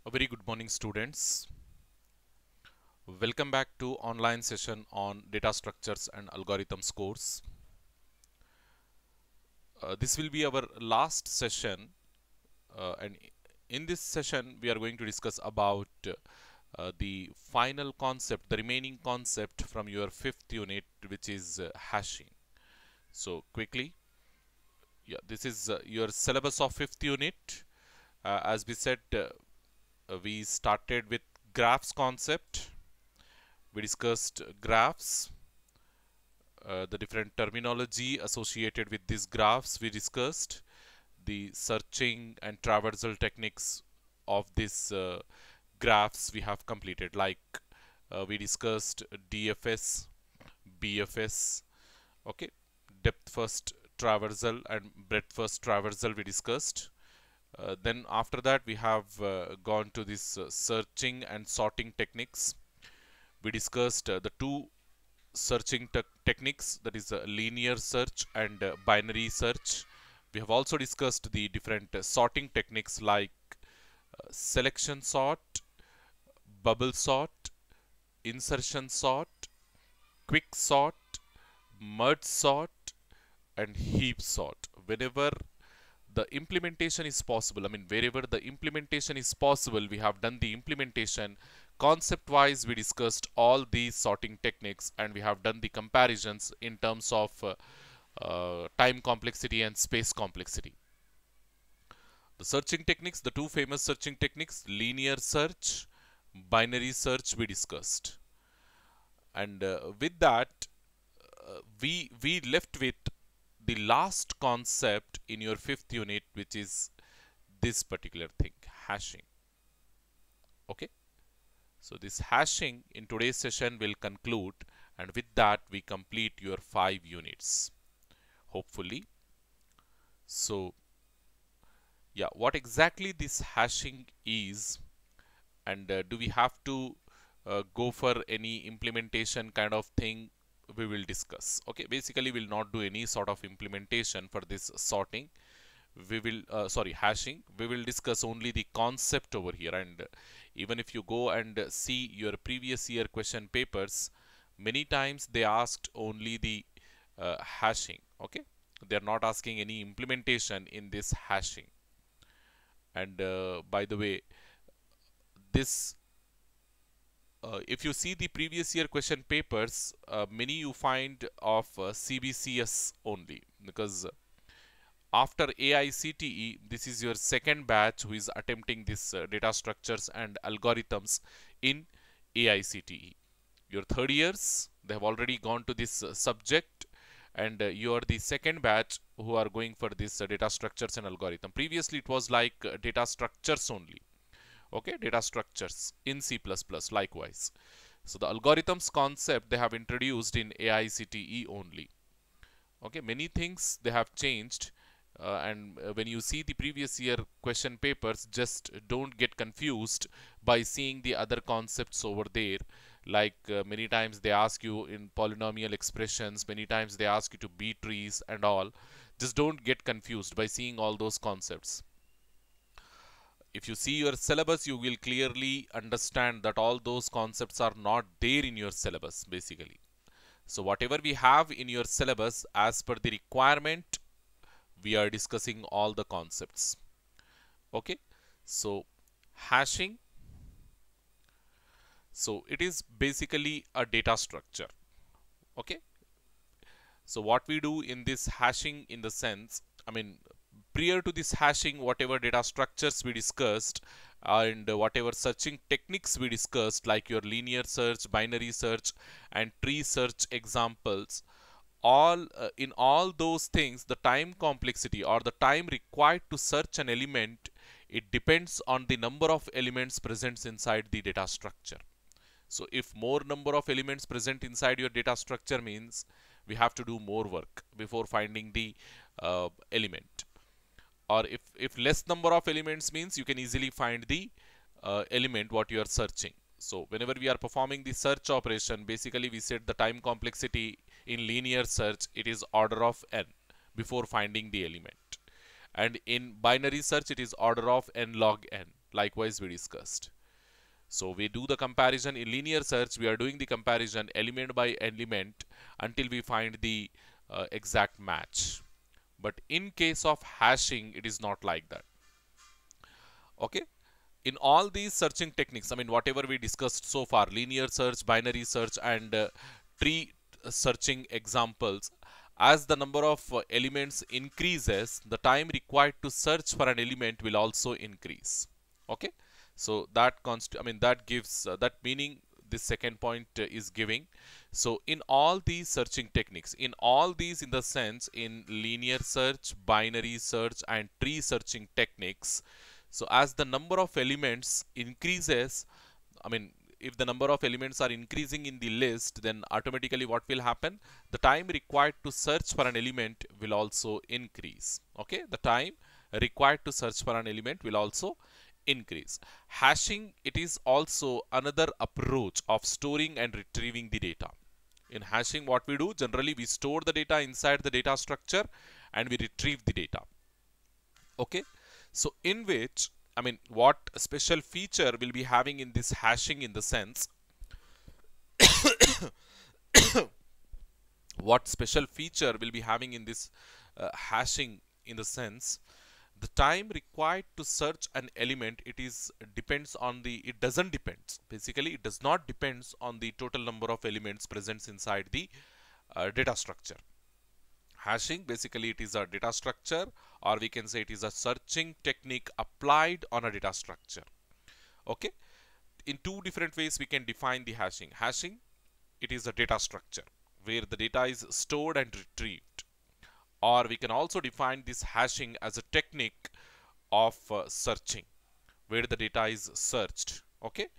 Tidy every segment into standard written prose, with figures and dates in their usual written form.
A very good morning, students. Welcome back to online session on data structures and algorithms course. This will be our last session, and in this session we are going to discuss about the final concept, the remaining concept from your fifth unit, which is hashing. So quickly, this is your syllabus of fifth unit. As we said, we started with graphs concept. We discussed graphs, the different terminology associated with these graphs we discussed, the searching and traversal techniques of these graphs we have completed, like we discussed DFS, BFS, okay, depth first traversal and breadth first traversal we discussed. Then after that we have gone to this searching and sorting techniques. We discussed the two searching techniques, that is linear search and binary search. We have also discussed the different sorting techniques like selection sort, bubble sort, insertion sort, quick sort, merge sort, and heap sort. Whenever the implementation is possible, wherever the implementation is possible, we have done the implementation. Concept wise, we discussed all these sorting techniques and we have done the comparisons in terms of time complexity and space complexity. The searching techniques, the two famous searching techniques, linear search, binary search, we discussed. And with that, we left with the last concept in your fifth unit, which is this particular thing, hashing. Okay, so this hashing in today's session will conclude, and with that we complete your 5 units, hopefully. So yeah, what exactly this hashing is, and do we have to go for any implementation kind of thing, we will discuss. Okay, basically we'll not do any sort of implementation for this sorting. We will hashing. We will discuss only the concept over here. And even if you go and see your previous year question papers, many times they asked only the hashing. Okay, they are not asking any implementation in this hashing. And by the way, this if you see the previous year question papers, many you find of CBCS only, because after AICTE, this is your second batch who is attempting this data structures and algorithms in AICTE. Your third years, they have already gone to this subject, and you are the second batch who are going for this data structures and algorithm. Previously, it was like data structures only. Okay, data structures in C++ likewise. So the algorithms concept they have introduced in AICTE only. Okay, many things they have changed, and when you see the previous year question papers, just don't get confused by seeing the other concepts over there. Like many times they ask you in polynomial expressions, many times they ask you to B trees and all. Just don't get confused by seeing all those concepts. If you see your syllabus, you will clearly understand that all those concepts are not there in your syllabus basically. So whatever we have in your syllabus as per the requirement, we are discussing all the concepts. Okay, so hashing, so it is basically a data structure. Okay, so what we do in this hashing, in the sense, prior to this hashing, whatever data structures we discussed and whatever searching techniques we discussed, like your linear search, binary search, and tree search examples, all in all those things, the time complexity or the time required to search an element, it depends on the number of elements present inside the data structure. So if more number of elements present inside your data structure, means we have to do more work before finding the element. Or if less number of elements, means you can easily find the element what you are searching. So whenever we are performing the search operation, basically we set the time complexity in linear search, it is order of n before finding the element. And in binary search, it is order of n log n, likewise we discussed. So we do the comparison in linear search. We are doing the comparison element by element until we find the exact match. But in case of hashing, it is not like that. Okay. In all these searching techniques, I mean, whatever we discussed so far, linear search, binary search, and tree searching examples, as the number of elements increases, the time required to search for an element will also increase. Okay. So that that gives that meaning this second point is giving. So in all these searching techniques, in all these, in the sense in linear search, binary search, and tree searching techniques, so as the number of elements increases, I mean, if the number of elements are increasing in the list, then automatically what will happen? The time required to search for an element will also increase. Okay, the time required to search for an element will also increase. Hashing, it is also another approach of storing and retrieving the data. In hashing, what we do, generally we store the data inside the data structure and we retrieve the data. Okay. So in which, I mean, what special feature will be having in this hashing, in the sense, what special feature will be having in this hashing, in the sense, the time required to search an element, it depends on the, it doesn't depends, basically it does not depends on the total number of elements present inside the data structure. Hashing, basically it is a data structure, or we can say it is a searching technique applied on a data structure. Okay. In two different ways we can define the hashing. Hashing, it is a data structure where the data is stored and retrieved. Or we can also define this hashing as a technique of searching, where the data is searched. Okay.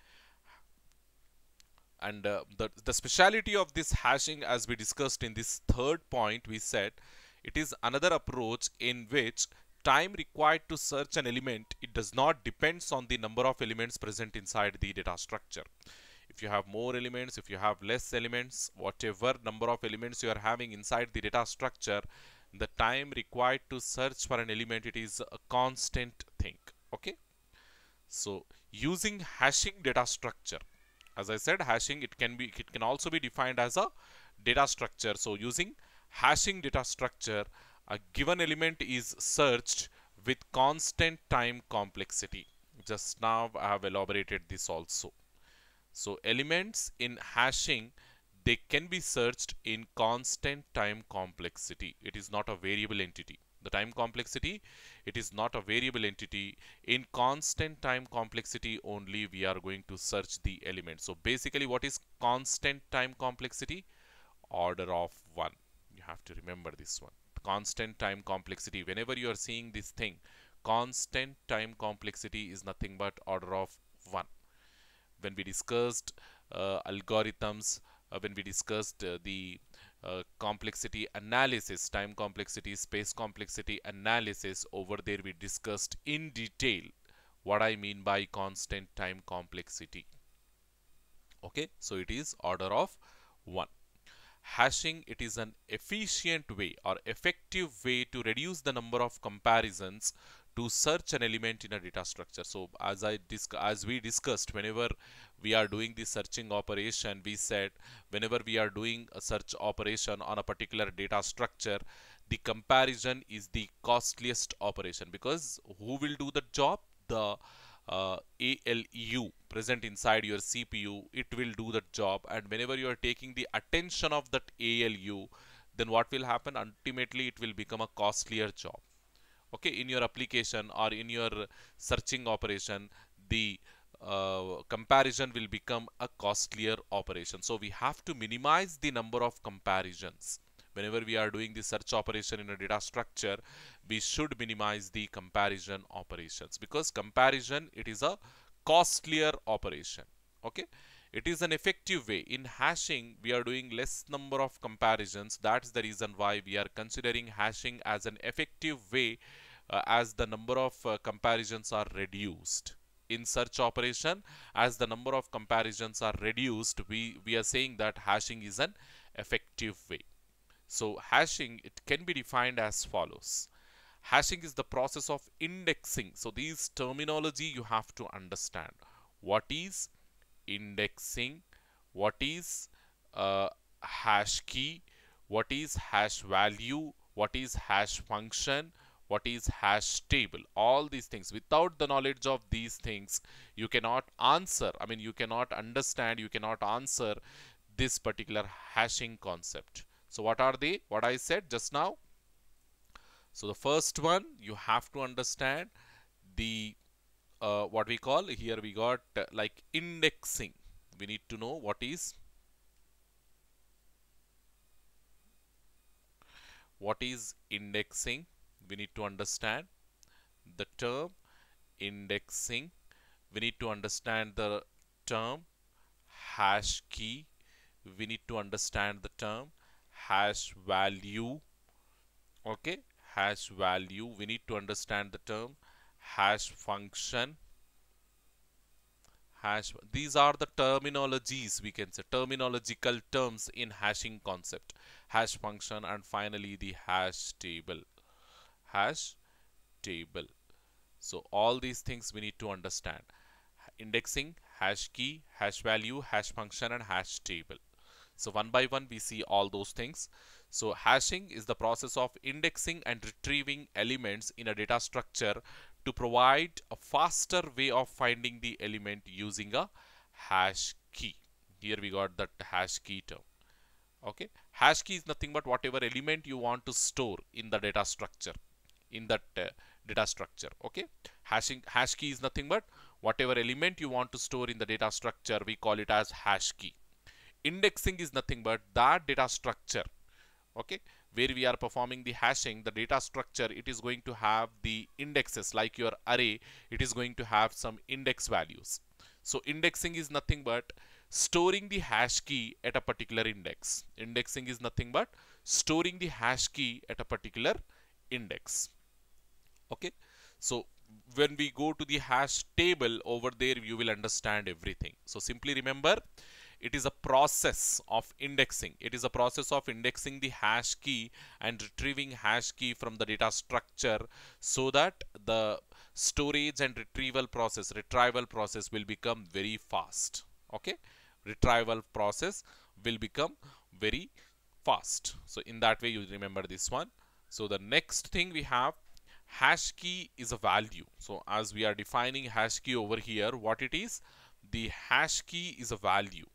And the speciality of this hashing, as we discussed in this third point, we said it is another approach in which time required to search an element, it does not depends on the number of elements present inside the data structure. If you have more elements, if you have less elements, whatever number of elements you are having inside the data structure, the time required to search for an element, it is a constant thing. Okay. So using hashing data structure, as I said, hashing, it can also be defined as a data structure. So using hashing data structure, a given element is searched with constant time complexity. Just now I have elaborated this also. So elements in hashing, they can be searched in constant time complexity. It is not a variable entity. The time complexity, it is not a variable entity. In constant time complexity only we are going to search the element. So basically, what is constant time complexity? Order of 1. You have to remember this one. Constant time complexity. Whenever you are seeing this thing, constant time complexity is nothing but order of 1. When we discussed algorithms, when we discussed the complexity analysis, time complexity, space complexity analysis, over there we discussed in detail what I mean by constant time complexity. Okay, so it is order of 1. Hashing, it is an efficient way or effective way to reduce the number of comparisons to search an element in a data structure. So as we discussed, whenever we are doing the searching operation, we said whenever we are doing a search operation on a particular data structure, the comparison is the costliest operation, because who will do the job? The ALU present inside your CPU, it will do the job. And whenever you are taking the attention of that ALU, then what will happen? Ultimately it will become a costlier job. Okay, in your application or in your searching operation, the comparison will become a costlier operation. So we have to minimize the number of comparisons. Whenever we are doing the search operation in a data structure, we should minimize the comparison operations, because comparison, it is a costlier operation. Okay, it is an effective way. In hashing, we are doing less number of comparisons. That's the reason why we are considering hashing as an effective way, as the number of comparisons are reduced. In search operation, as the number of comparisons are reduced, we are saying that hashing is an effective way. So hashing, it can be defined as follows. Hashing is the process of indexing. So these terminology you have to understand. What is indexing? What is hash key? What is hash value? What is hash function? What is hash table? All these things. Without the knowledge of these things, you cannot answer. I mean, you cannot understand, you cannot answer this particular hashing concept. So what are they? What I said just now. So the first one, you have to understand the what we call here, we got like indexing. We need to know what is indexing. We need to understand the term indexing. We need to understand the term hash key. We need to understand the term hash value. Okay, hash value. We need to understand the term hash function. These are the terminologies, we can say terminological terms in hashing concept. Hash function, and finally the hash table. Hash table. So all these things we need to understand. Indexing, hash key, hash value, hash function, and hash table. So one by one we see all those things. So hashing is the process of indexing and retrieving elements in a data structure to provide a faster way of finding the element using a hash key. Here we got that hash key term. Okay, hash key is nothing but whatever element you want to store in the data structure, in that data structure. Okay, hash key is nothing but whatever element you want to store in the data structure, we call it as hash key. Indexing is nothing but that data structure, okay, where we are performing the hashing. The data structure, it is going to have the indexes, like your array, it is going to have some index values. So indexing is nothing but storing the hash key at a particular index. Indexing is nothing but storing the hash key at a particular index. Okay, so when we go to the hash table, over there you will understand everything. So simply remember, it is a process of indexing. It is a process of indexing the hash key and retrieving hash key from the data structure, so that the storage and retrieval process will become very fast. Okay, retrieval process will become very fast. So in that way you remember this one. So the next thing we have, hash key is a value. So as we are defining hash key over here, what it is, the hash key is a value,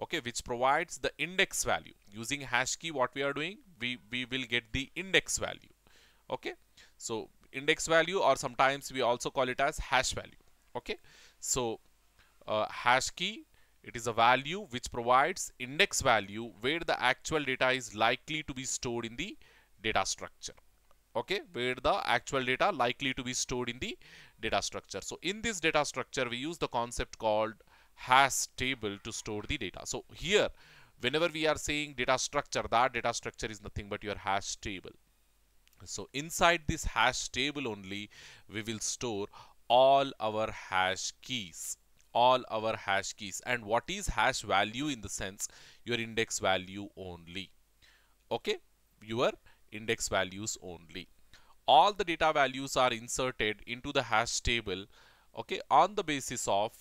okay, which provides the index value. Using hash key, what we are doing, we will get the index value. Okay, so index value, or sometimes we also call it as hash value. Okay, so hash key, it is a value which provides index value where the actual data is likely to be stored in the data structure. Okay, where the actual data likely to be stored in the data structure. So in this data structure, we use the concept called hash table to store the data. So here, whenever we are saying data structure, that data structure is nothing but your hash table. So inside this hash table only, we will store all our hash keys. All our hash keys. And what is hash value? In the sense, your index value only. Okay, your index values only. All the data values are inserted into the hash table, okay, on the basis of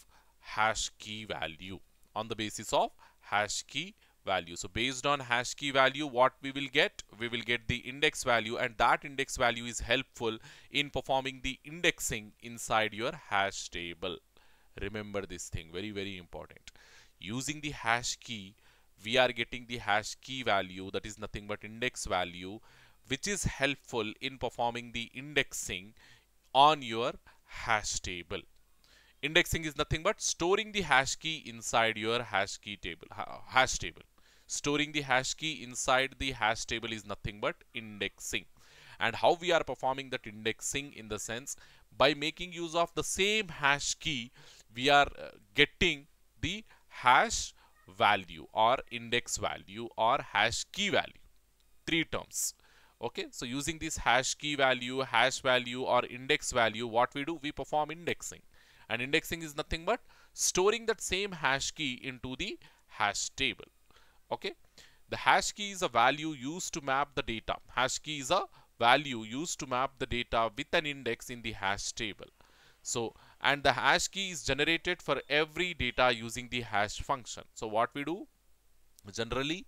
hash key value. On the basis of hash key value. So based on hash key value, what we will get? We will get the index value, and that index value is helpful in performing the indexing inside your hash table. Remember this thing, very important. Using the hash key, we are getting the hash key value, that is nothing but index value, which is helpful in performing the indexing on your hash table. Indexing is nothing but storing the hash key inside your hash table. Storing the hash key inside the hash table is nothing but indexing. And how we are performing that indexing? In the sense, by making use of the same hash key, we are getting the hash value or index value or hash key value. Three terms. Okay, so using this hash key value, hash value, or index value, what we do? We perform indexing. And indexing is nothing but storing that same hash key into the hash table. Okay, the hash key is a value used to map the data. Hash key is a value used to map the data with an index in the hash table. So, and the hash key is generated for every data using the hash function. So what we do, generally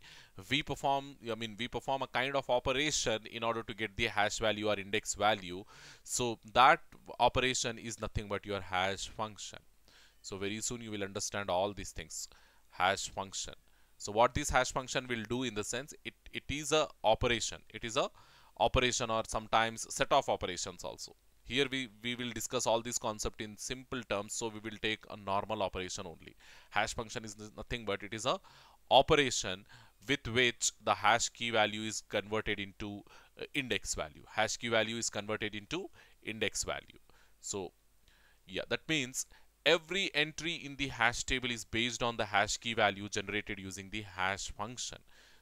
we perform a kind of operation in order to get the hash value or index value. So that operation is nothing but your hash function. So very soon you will understand all these things. Hash function. So what this hash function will do, in the sense, it is a operation. It is a operation, or sometimes set of operations also. Here we will discuss all this concept in simple terms, so we will take a normal operation only. Hash function is nothing but it is a operation with which the hash key value is converted into index value. Hash key value is converted into index value. So yeah, that means every entry in the hash table is based on the hash key value generated using the hash function.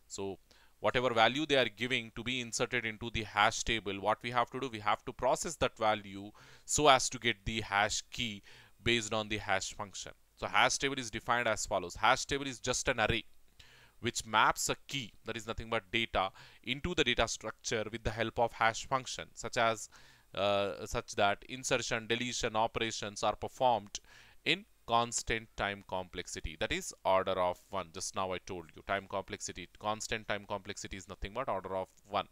So whatever value they are giving to be inserted into the hash table, what we have to do, we have to process that value so as to get the hash key based on the hash function. So hash table is defined as follows. Hash table is just an array which maps a key, that is nothing but data, into the data structure with the help of hash function, such that insertion, deletion operations are performed in constant time complexity, that is order of 1. Just now I told you, time complexity, constant time complexity is nothing but order of 1.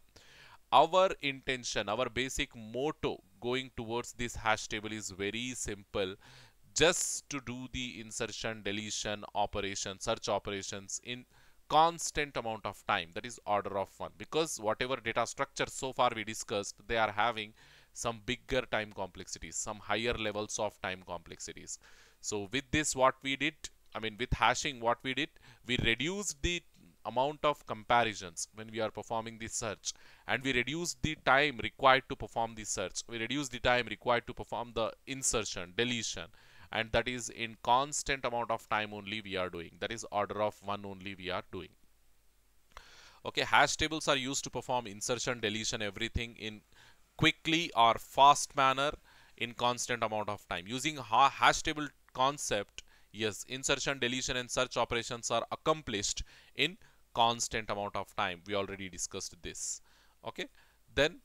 Our intention, our basic motto going towards this hash table is very simple: just to do the insertion, deletion operation, search operations in constant amount of time, that is order of 1. Because whatever data structure so far we discussed, they are having some bigger time complexities, some higher levels of time complexities. So with this, what we did, with hashing, what we did, we reduced the amount of comparisons when we are performing the search, and we reduce the time required to perform the search. We reduce the time required to perform the insertion, deletion, and that is in constant amount of time only we are doing, that is order of 1 only we are doing. Okay, hash tables are used to perform insertion, deletion, everything in quickly or fast manner in constant amount of time. Using hash table concept, yes, insertion, deletion and search operations are accomplished in constant amount of time. We already discussed this. Okay, then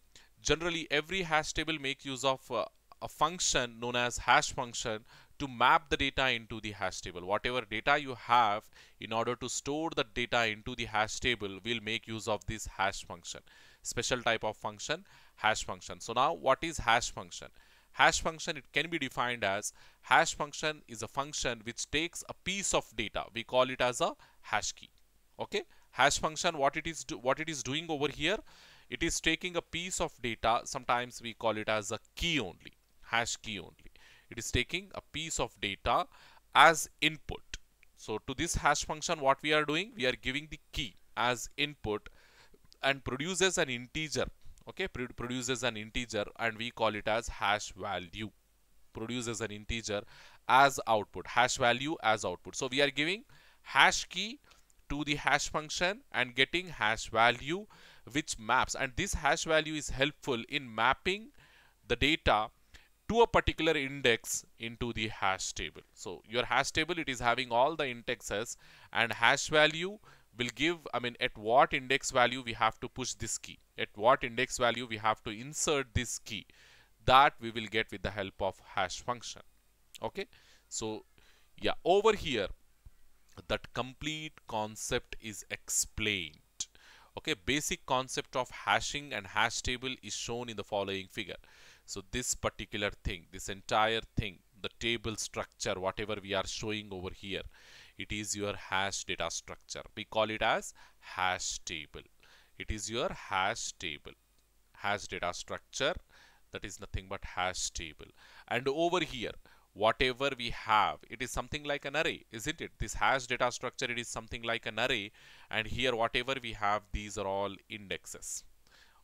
generally every hash table make use of a function known as hash function to map the data into the hash table. Whatever data you have, in order to store the data into the hash table, we'll make use of this hash function. Special type of function, hash function. So now what is hash function? Hash function, it can be defined as, hash function is a function which takes a piece of data. We call it as a hash key. Okay, hash function, what it is doing over here, it is taking a piece of data. Sometimes we call it as a key only, hash key only. It is taking a piece of data as input. So to this hash function, what we are doing, we are giving the key as input and produces an integer. Okay, produces an integer, and we call it as hash value. Produces an integer as output, hash value as output. So we are giving hash key to the hash function and getting hash value which maps, and this hash value is helpful in mapping the data to a particular index into the hash table. So your hash table, it is having all the indexes, and hash value will give, at what index value we have to push this key, at what index value we have to insert this key, that we will get with the help of hash function. Okay, so yeah, over here that complete concept is explained. Okay, basic concept of hashing and hash table is shown in the following figure. So this particular thing, this entire thing, the table structure, whatever we are showing over here, it is your hash data structure. We call it as hash table. It is your hash table, hash data structure, that is nothing but hash table. And over here, whatever we have, it is something like an array, isn't it? This hash data structure, it is something like an array, and here whatever we have, these are all indexes.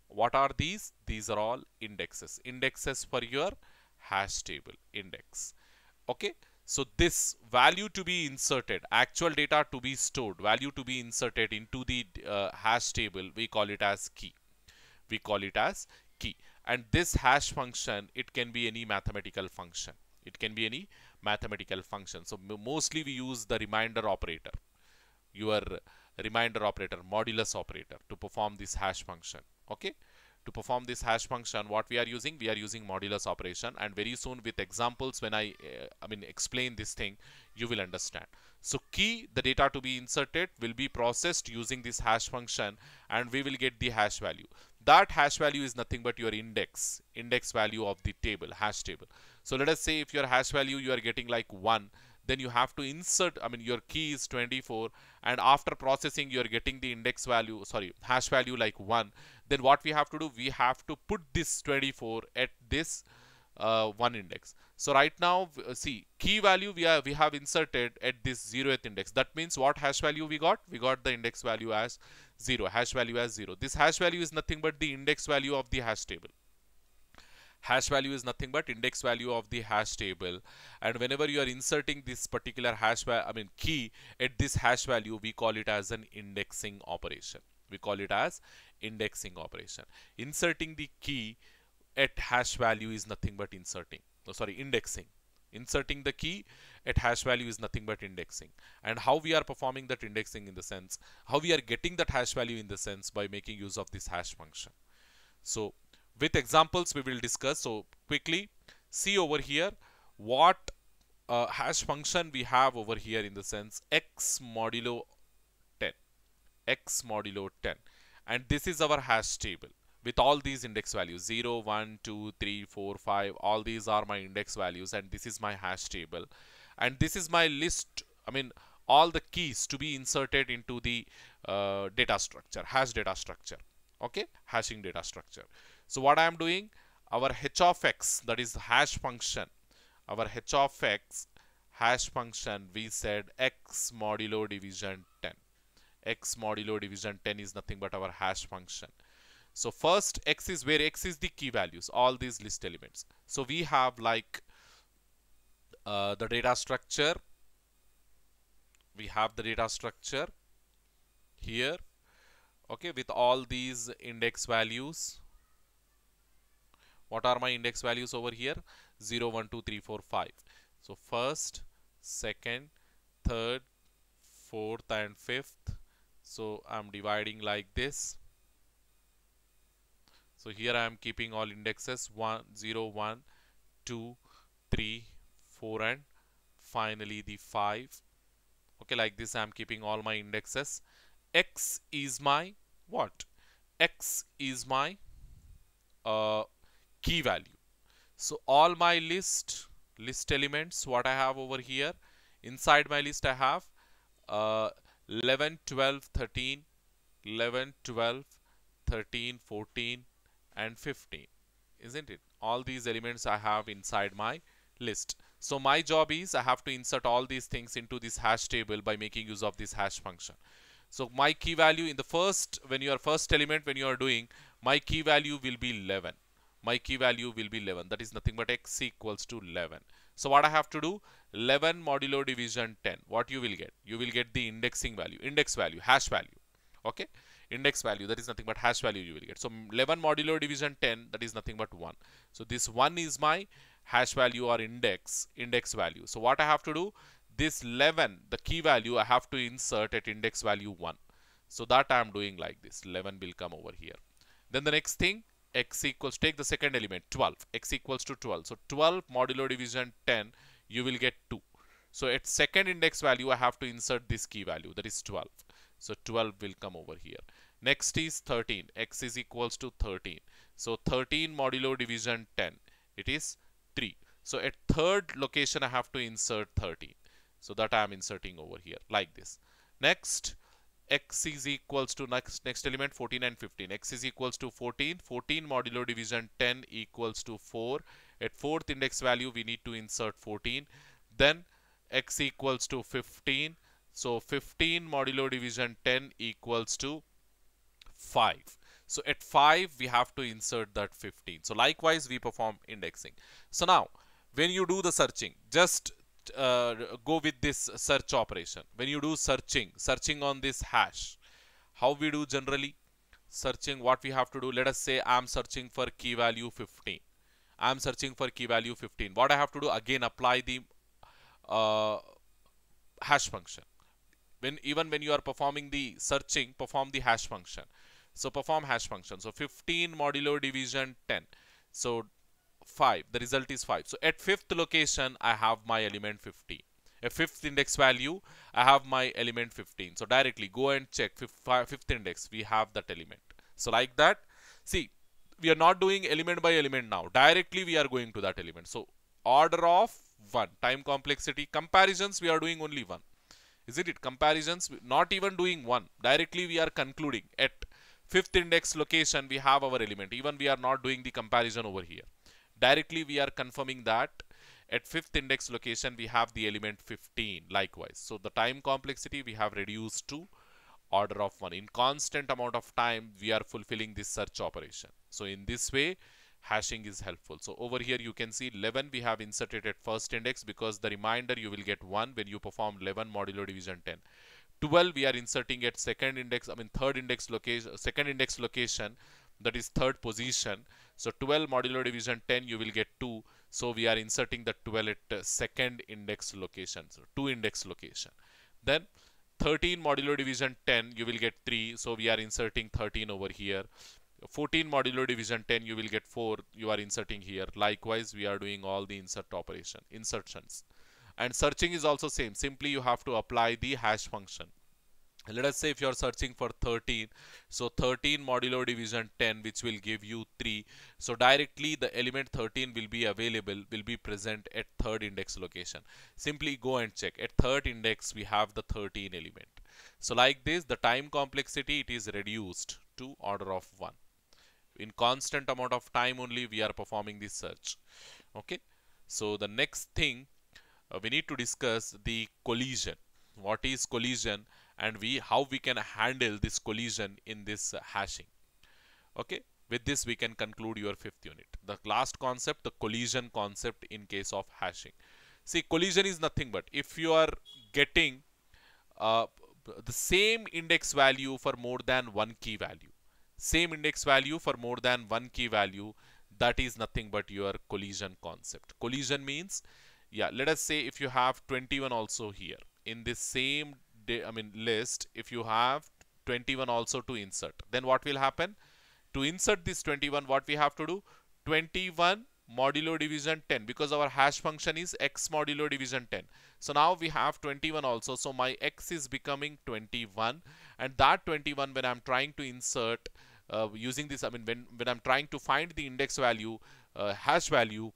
What are these? These are all indexes. Indexes for your hash table, index. Okay, so this value to be inserted, actual data to be stored, value to be inserted into the hash table, we call it as key. We call it as key. And this hash function, it can be any mathematical function. It can be any mathematical function. So mostly we use the reminder operator, your reminder operator, modulus operator, to perform this hash function. Okay, To perform this hash function, what we are using? We are using modulus operation, and very soon with examples when I mean explain this thing, you will understand. So key, the data to be inserted will be processed using this hash function, and we will get the hash value. That hash value is nothing but your index value of the table, hash table. So let us say if your hash value you are getting like 1, then you have to insert, I mean your key is 24, and after processing you are getting the index value, sorry, hash value like 1. Then what we have to do? We have to put this 24 at this 1 index. So right now, see, key value we have inserted at this 0th index. That means what hash value we got? We got the index value as 0, hash value as 0. This hash value is nothing but the index value of the hash table. Hash value is nothing but index value of the hash table, and whenever you are inserting this particular key at this hash value, we call it as an indexing operation. We call it as indexing operation. Inserting the key at hash value is nothing but indexing. Inserting the key at hash value is nothing but indexing. And how we are performing that indexing, in the sense, how we are getting that hash value, in the sense, by making use of this hash function. So with examples we will discuss. So quickly see over here what hash function we have over here, in the sense x modulo 10, and this is our hash table with all these index values 0, 1, 2, 3, 4, 5. All these are my index values, and this is my hash table, and this is my list, all the keys to be inserted into the data structure, hash data structure. Okay, hashing data structure. So what I am doing, our h of x, that is the hash function, our h of x hash function, we said x modulo division 10. X modulo division 10 is nothing but our hash function. So first x is where x is the key values, all these list elements. So we have like the data structure. We have the data structure here, okay, with all these index values. What are my index values over here? 0, 1, 2, 3, 4, 5. So first, second, third, fourth, and fifth. So I'm dividing like this. So here I am keeping all indexes 1, 0, 1, 2, 3, 4, and finally the 5. Okay, like this I am keeping all my indexes. X is my what? X is my key value. So all my list elements, what I have over here, inside my list I have 11, 12, 13, 11, 12, 13, 14, and 15, isn't it? All these elements I have inside my list. So my job is I have to insert all these things into this hash table by making use of this hash function. So my key value in the first, when you are doing, my key value will be 11. My key value will be 11. That is nothing but x equals to 11. So what I have to do? 11 modulo division 10. What you will get? You will get the indexing value, hash value. Okay, index value, that is nothing but hash value you will get. So 11 modulo division 10, that is nothing but 1. So this 1 is my hash value or index value. So what I have to do? This 11, the key value, I have to insert at index value 1. So that I am doing like this. 11 will come over here. Then the next thing, x equals, take the second element 12, x equals to 12. So 12 modulo division 10, you will get 2. So at second index value I have to insert this key value, that is 12. So 12 will come over here. Next is 13, x is equals to 13. So 13 modulo division 10, it is 3. So at third location I have to insert 13. So that I am inserting over here like this. Next, x is equals to next element 14 and 15. X is equals to 14. 14 modulo division 10 equals to 4. At fourth index value we need to insert 14. Then x equals to 15. So 15 modulo division 10 equals to 5. So at 5 we have to insert that 15. So likewise we perform indexing. So now when you do the searching, just go with this search operation. When you do searching on this hash, how we do generally searching, what we have to do? Let us say I am searching for key value 15. I am searching for key value 15. What I have to do? Again apply the hash function. Even when you are performing the searching, perform the hash function. So perform hash function. So 15 modulo division 10. So 5. The result is 5. So at fifth location, I have my element 15. A fifth index value, I have my element 15. So directly go and check fifth index. We have that element. So like that, see, we are not doing element by element now. Directly we are going to that element. So order of 1. Time complexity. Comparisons, we are doing only 1. Isn't it? Comparisons, not even doing 1. Directly we are concluding at fifth index location we have our element. Even we are not doing the comparison over here. Directly we are confirming that at fifth index location we have the element 15 likewise. So the time complexity we have reduced to order of 1. In constant amount of time we are fulfilling this search operation. So in this way hashing is helpful. So over here you can see 11 we have inserted at first index because the reminder you will get 1 when you perform 11 modulo division 10. 12 we are inserting at second index, third index location, second index location, that is third position. So 12 modulo division 10 you will get 2. So we are inserting the 12 at second index location, so 2 index location. Then 13 modulo division 10 you will get 3. So we are inserting 13 over here. 14 modulo division 10 you will get 4. You are inserting here. Likewise we are doing all the insertions. And searching is also same. Simply you have to apply the hash function. Let us say if you are searching for 13, so 13 modulo division 10 which will give you 3. So directly the element 13 will be available, will be present at third index location. Simply go and check. At third index we have the 13 element. So like this the time complexity it is reduced to order of 1. In constant amount of time only we are performing this search. Okay. So the next thing we need to discuss the collision. What is collision and how we can handle this collision in this hashing. Okay, with this we can conclude your fifth unit. The last concept, the collision concept in case of hashing. See, collision is nothing but if you are getting the same index value for more than one key value. Same index value for more than one key value, that is nothing but your collision concept. Collision means, yeah, let us say if you have 21 also here in this same list, if you have 21 also to insert, then what will happen? To insert this 21, what we have to do? 21 modulo division 10, because our hash function is x modulo division 10. So now we have 21 also. So my x is becoming 21, and that 21 when I'm trying to insert using this, when I'm trying to find the index value, hash value,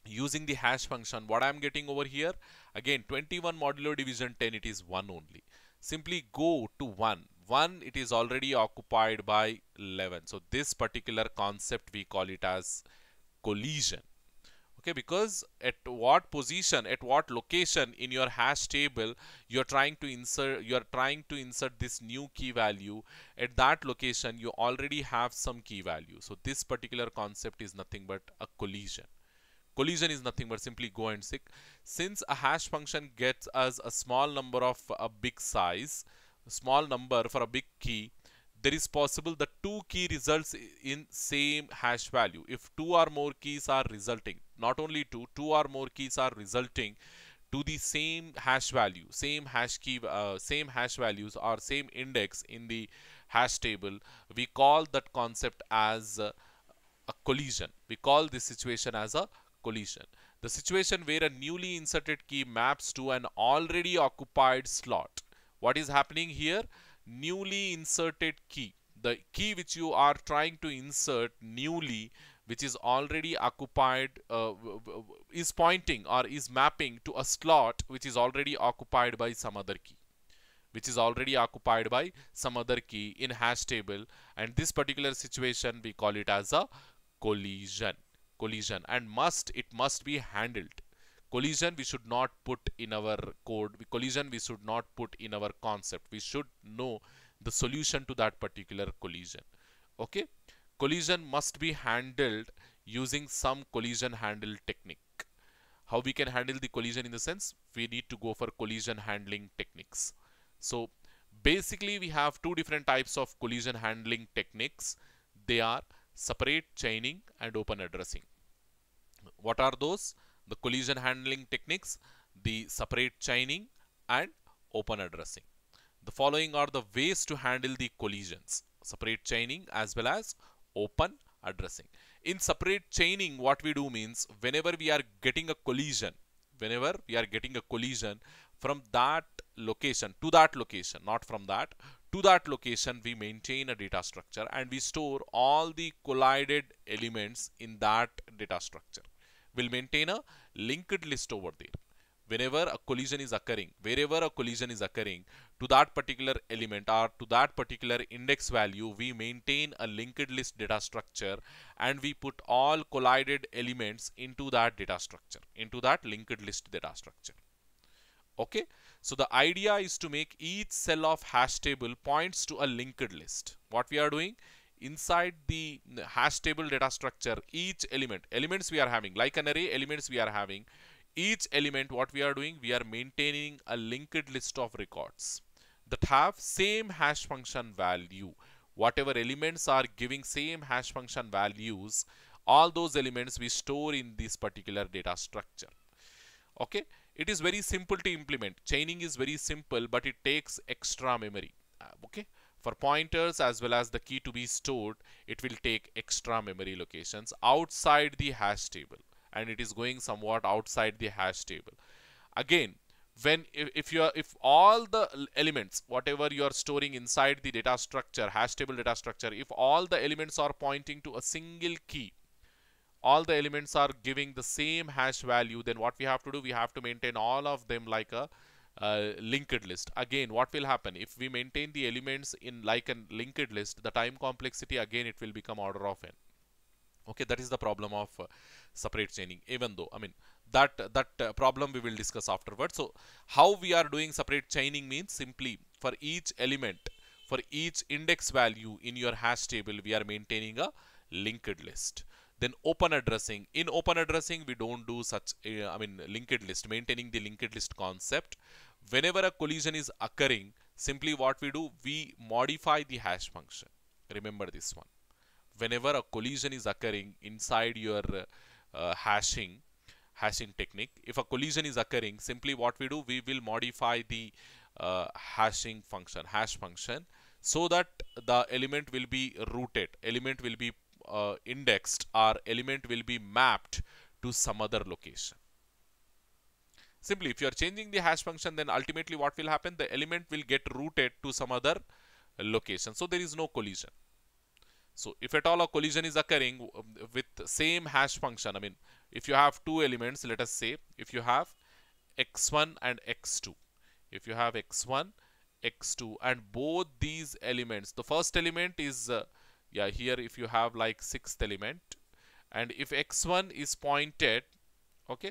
using the hash function, what I'm getting over here, again 21 modulo division 10, it is 1 only. Simply go to 1. 1 it is already occupied by 11. So this particular concept we call it as collision. Okay, because at what position, at what location in your hash table you are trying to insert this new key value, at that location you already have some key value. So this particular concept is nothing but a collision. Collision is nothing but simply go and seek. Since a hash function gets us a small number of a big size, small number for a big key, there is possible the two key results in same hash value. If two or more keys are resulting, not only two or more keys are resulting to the same hash value, same hash key, same hash values or same index in the hash table, we call that concept as a collision. We call this situation as a collision. The situation where a newly inserted key maps to an already occupied slot. What is happening here? Newly inserted key, the key which you are trying to insert newly, which is already occupied, is pointing or is mapping to a slot which is already occupied by some other key, in hash table, and this particular situation we call it as a collision. And it must be handled. Collision we should not put in our code. Collision we should not put in our concept. We should know the solution to that particular collision. Okay, collision must be handled using some collision handle technique. How we can handle the collision? In the sense, we need to go for collision handling techniques. So basically we have two different types of collision handling techniques. They are separate chaining and open addressing. What are those? The collision handling techniques, the separate chaining and open addressing. The following are the ways to handle the collisions. separate chaining as well as open addressing. In separate chaining, what we do means whenever we are getting a collision, from that location to that location, not from that to that location, we maintain a data structure and we store all the collided elements in that data structure. We'll maintain a linked list over there. Whenever a collision is occurring, wherever a collision is occurring to that particular element or to that particular index value, we maintain a linked list data structure and we put all collided elements into that data structure, into that linked list data structure. Okay, so the idea is to make each cell of hash table points to a linked list. What we are doing inside the hash table data structure, each elements we are having, like an array elements we are having, each element what we are doing, we are maintaining a linked list of records that have same hash function value. Whatever elements are giving same hash function values, all those elements we store in this particular data structure. Okay, it is very simple to implement. Chaining is very simple, but it takes extra memory. Okay, for pointers as well as the key to be stored, it will take extra memory locations outside the hash table, and it is going somewhat outside the hash table. Again, when if all the elements whatever you are storing inside the data structure, hash table data structure, if all the elements are pointing to a single key, all the elements are giving the same hash value, then what we have to do, we have to maintain all of them like a linked list. Again, what will happen if we maintain the elements in like a linked list, the time complexity again it will become order of n. Okay, that is the problem of separate chaining. Even though, I mean, that problem we will discuss afterwards. So how we are doing separate chaining means simply for each element, for each index value in your hash table, we are maintaining a linked list. Then open addressing. In open addressing, we don't do such linked list, maintaining the linked list concept. Whenever a collision is occurring, simply what we do, we modify the hash function. Remember this one. Whenever a collision is occurring inside your hashing technique, if a collision is occurring, simply what we do, we will modify the hash function, so that the element will be rooted, element will be indexed, or element will be mapped to some other location. Simply, if you are changing the hash function, then ultimately what will happen, the element will get rooted to some other location, so there is no collision. So if at all a collision is occurring with same hash function, I mean, if you have two elements, let us say if you have x1 and x2, if you have x1 x2 and both these elements, the first element is here if you have like sixth element, and if x1 is pointed, okay,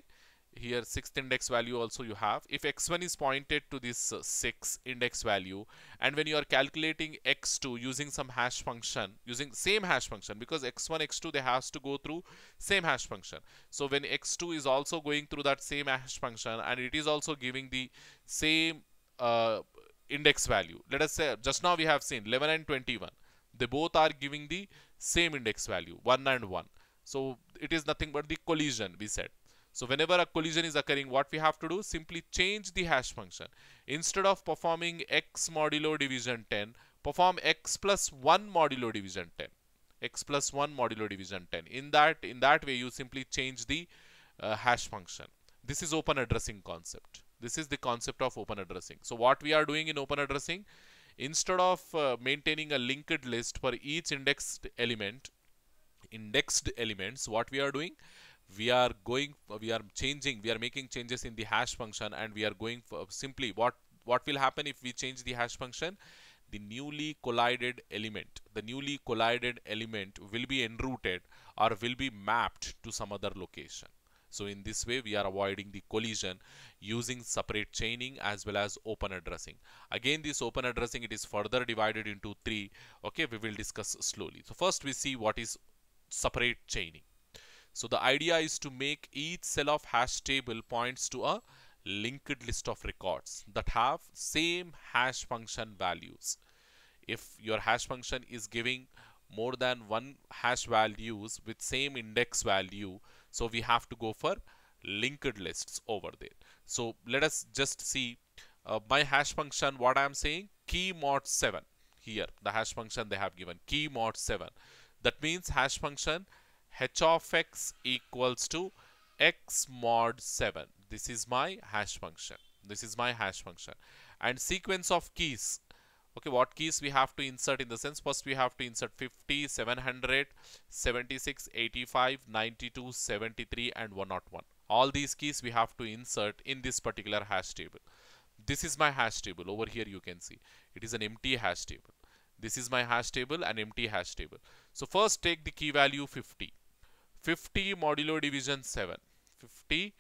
here sixth index value also you have, if x1 is pointed to this 6 index value, and when you are calculating x2 using some hash function, using same hash function, because x1 x2 they has to go through same hash function, so when x2 is also going through that same hash function and it is also giving the same index value, let us say just now we have seen 11 and 21, they both are giving the same index value 1 and 1, so it is nothing but the collision we said. So whenever a collision is occurring, what we have to do, simply change the hash function. Instead of performing x modulo division 10, perform x plus 1 modulo division 10. X plus 1 modulo division 10. In that way, you simply change the hash function. This is open addressing concept. This is the concept of open addressing. So what we are doing in open addressing, instead of maintaining a linked list for each indexed elements, what we are doing, we are making changes in the hash function, and we are going for simply what will happen if we change the hash function, the newly collided element will be enrooted or will be mapped to some other location. So in this way we are avoiding the collision using separate chaining as well as open addressing. Again, this open addressing, it is further divided into 3. Okay, we will discuss slowly. So first we see what is separate chaining. So the idea is to make each cell of hash table points to a linked list of records that have same hash function values. If your hash function is giving more than one hash values with same index value, so we have to go for linked lists over there. So let us just see my hash function, what I am saying, key mod 7. here the hash function they have given key mod 7. That means hash function h of x equals to x mod 7. This is my hash function. This is my hash function. And sequence of keys. Okay, what keys we have to insert in the sense, first we have to insert 50, 700, 76, 85, 92, 73 and 101. All these keys we have to insert in this particular hash table. This is my hash table. Over here you can see it is an empty hash table. This is my hash table, an empty hash table. So first take the key value 50. 50 modulo division 7. 50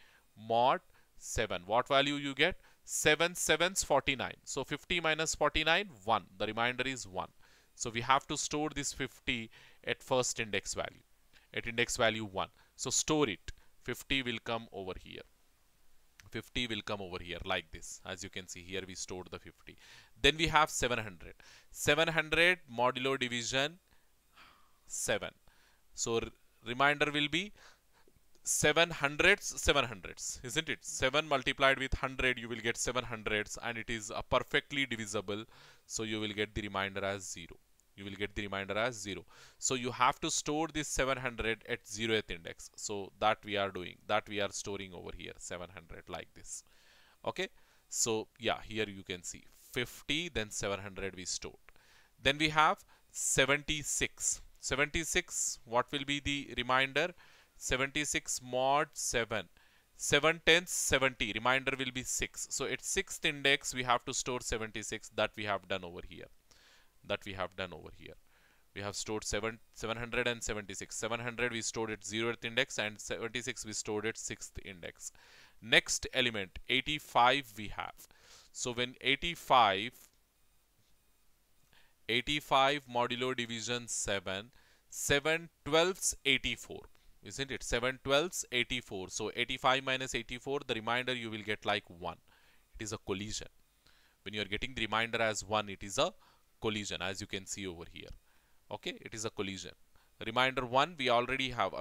mod 7. What value you get? 7 7's 49. So 50 minus 49, 1. The remainder is 1. So we have to store this 50 at first index value. At index value 1. So store it. 50 will come over here. 50 will come over here like this. As you can see here we stored the 50. Then we have 700. 700 modulo division 7. So remainder will be 700s, isn't it? 7 multiplied with 100 you will get 700s and it is perfectly divisible. So you will get the remainder as 0. You will get the remainder as 0. So you have to store this 700 at 0th index. So that we are doing, that we are storing over here 700 like this. Okay. So yeah, here you can see 50 then 700 we stored. Then we have 76. 76, what will be the remainder? 76 mod 7. 7 tenths 70. Remainder will be 6. So at 6th index we have to store 76. That we have done over here. That we have done over here. We have stored 776. 700 we stored at 0th index and 76 we stored at 6th index. Next element 85 we have. So when 85 modulo division 7, 7 12ths 84, isn't it? 7 12ths 84. So 85 minus 84, the remainder you will get like 1. It is a collision. When you are getting the remainder as 1, it is a collision, as you can see over here. Okay, it is a collision. Remainder 1 we already have,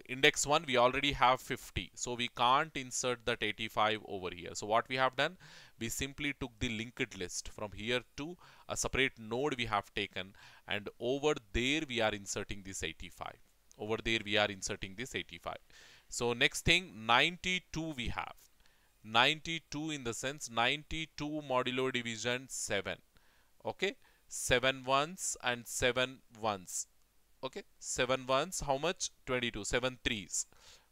index 1 we already have 50. So we can't insert that 85 over here. So what we have done, we simply took the linked list from here to a separate node we have taken, and over there we are inserting this 85. Over there we are inserting this 85. So next thing 92 we have. 92 in the sense 92 modulo division 7. Okay, 7 ones and 7 ones. Okay, 7 ones, how much? 22. 7 threes.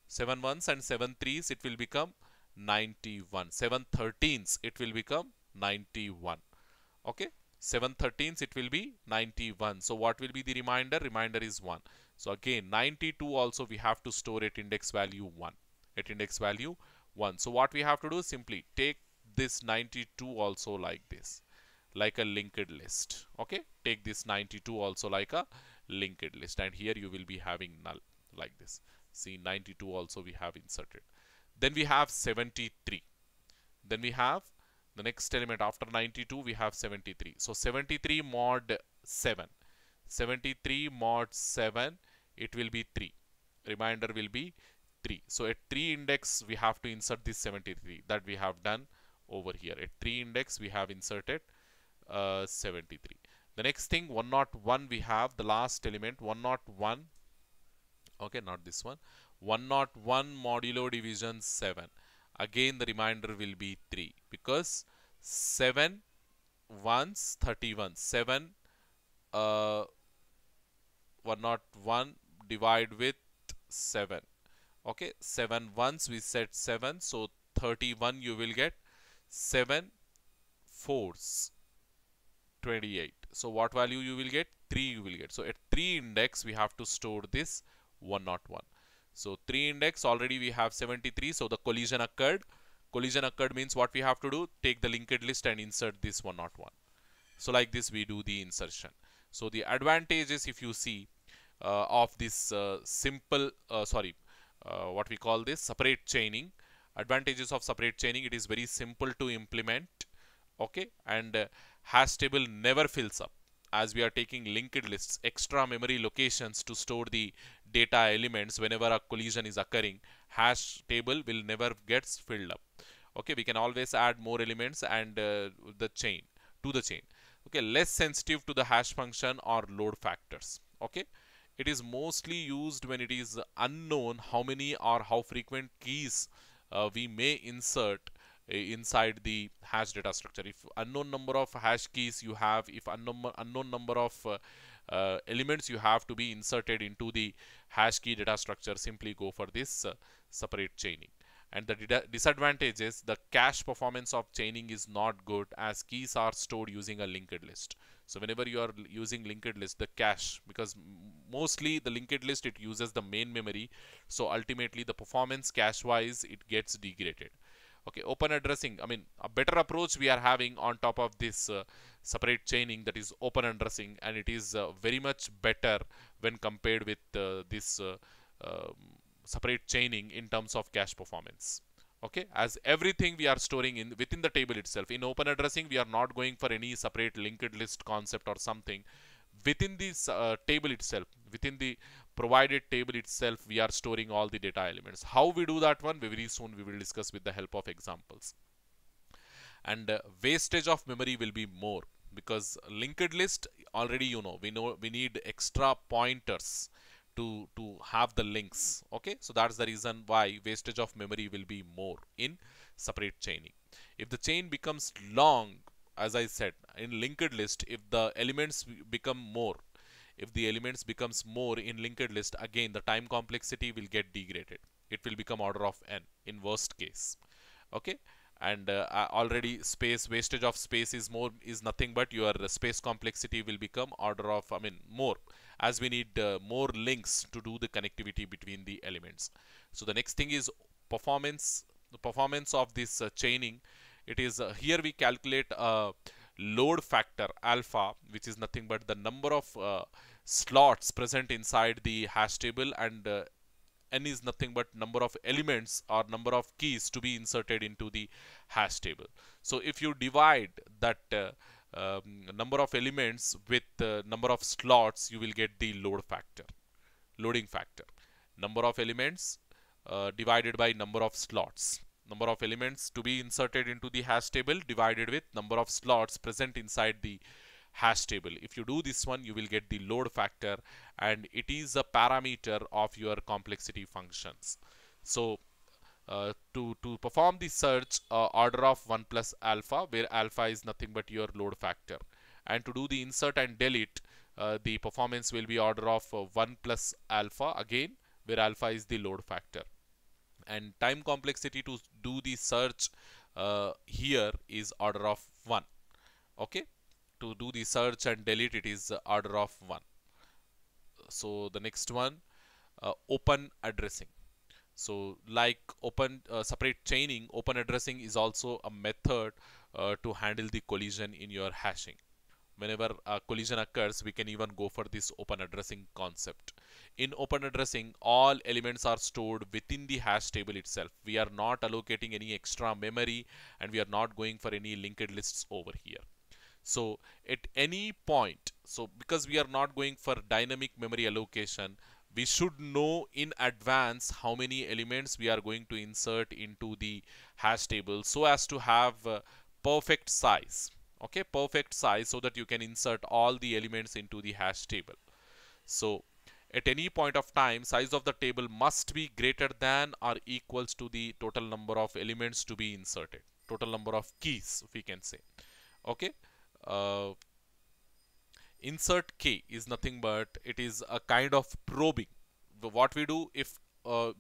7 ones and 7 threes, it will become 91. 7 13s, it will become 91. Okay, 7 13s, it will be 91. So what will be the remainder? Remainder is 1. So again, 92 also we have to store at index value 1. At index value 1. So what we have to do, simply take this 92 also like this, like a linked list. Okay, take this 92 also like a linked list, and here you will be having null like this. See, 92 also we have inserted. Then we have 73. Then we have the next element after 92, we have 73. So 73 mod 7. 73 mod 7, it will be 3. Remainder will be 3. So at 3 index we have to insert this 73. That we have done over here. At 3 index we have inserted 73. The next thing 101 we have the last element 101. Okay, not this one. 101 modulo division 7. Again the remainder will be 3 because 7 ones 31. 7 101 divide with 7. Okay, 7 ones we said 7. So 31 you will get. 7 fours 28. So what value you will get? 3 you will get. So at 3 index we have to store this 101. So 3 index already we have 73. So the collision occurred. Collision occurred means what we have to do? Take the linked list and insert this 101. So like this we do the insertion. So the advantages, if you see, of this simple, what we call this separate chaining. Advantages of separate chaining, it is very simple to implement. Okay, and hash table never fills up, as we are taking linked lists, extra memory locations to store the data elements. Whenever a collision is occurring, hash table will never gets filled up. Okay, we can always add more elements and the chain to the chain. okay, less sensitive to the hash function or load factors. Okay, it is mostly used when it is unknown how many or how frequent keys we may insert inside the hash data structure. If unknown number of hash keys you have, if unknown number of elements you have to be inserted into the hash key data structure, simply go for this separate chaining. And the disadvantage is the cache performance of chaining is not good, as keys are stored using a linked list. So whenever you are using linked list, the cache, because mostly the linked list, it uses the main memory, so ultimately the performance cache wise it gets degraded. Okay, open addressing, I mean, a better approach we are having on top of this separate chaining, that is open addressing, and it is very much better when compared with this um, separate chaining in terms of cache performance. Okay, as everything we are storing in within the table itself. In open addressing, we are not going for any separate linked list concept or something. Within this table itself, within the provided table itself, we are storing all the data elements. How we do that one, very soon we will discuss with the help of examples. And wastage of memory will be more, because linked list, already we know we need extra pointers to have the links. Okay, so that's the reason why wastage of memory will be more in separate chaining. If the chain becomes long, as I said, in linked list, if the elements become more, if the elements becomes more in linked list, again the time complexity will get degraded. It will become order of n in worst case. Okay, and already space wastage of space is more, is nothing but your space complexity will become order of, I mean, more, as we need more links to do the connectivity between the elements. So the next thing is performance. The performance of this chaining, it is here we calculate load factor alpha, which is nothing but the number of slots present inside the hash table, and n is nothing but number of elements or number of keys to be inserted into the hash table. So if you divide that number of elements with number of slots, you will get the loading factor. Number of elements divided by number of slots. Number of elements to be inserted into the hash table divided with number of slots present inside the hash table. If you do this one, you will get the load factor, and it is a parameter of your complexity functions. So to perform the search, order of 1 plus alpha, where alpha is nothing but your load factor, and to do the insert and delete, the performance will be order of 1 plus alpha again, where alpha is the load factor. And time complexity to do the search here is order of 1. Okay, to do the search and delete, it is order of 1. So the next one, open addressing. So like open separate chaining, open addressing is also a method to handle the collision in your hashing. Whenever a collision occurs, we can even go for this open addressing concept. In open addressing, all elements are stored within the hash table itself. We are not allocating any extra memory, and we are not going for any linked lists over here. So at any point, so because we are not going for dynamic memory allocation, we should know in advance how many elements we are going to insert into the hash table, so as to have perfect size. Okay, perfect size, so that you can insert all the elements into the hash table. So at any point of time, size of the table must be greater than or equals to the total number of elements to be inserted, total number of keys, we can say. Okay, uh, insert k is nothing but it is a kind of probing. What we do, if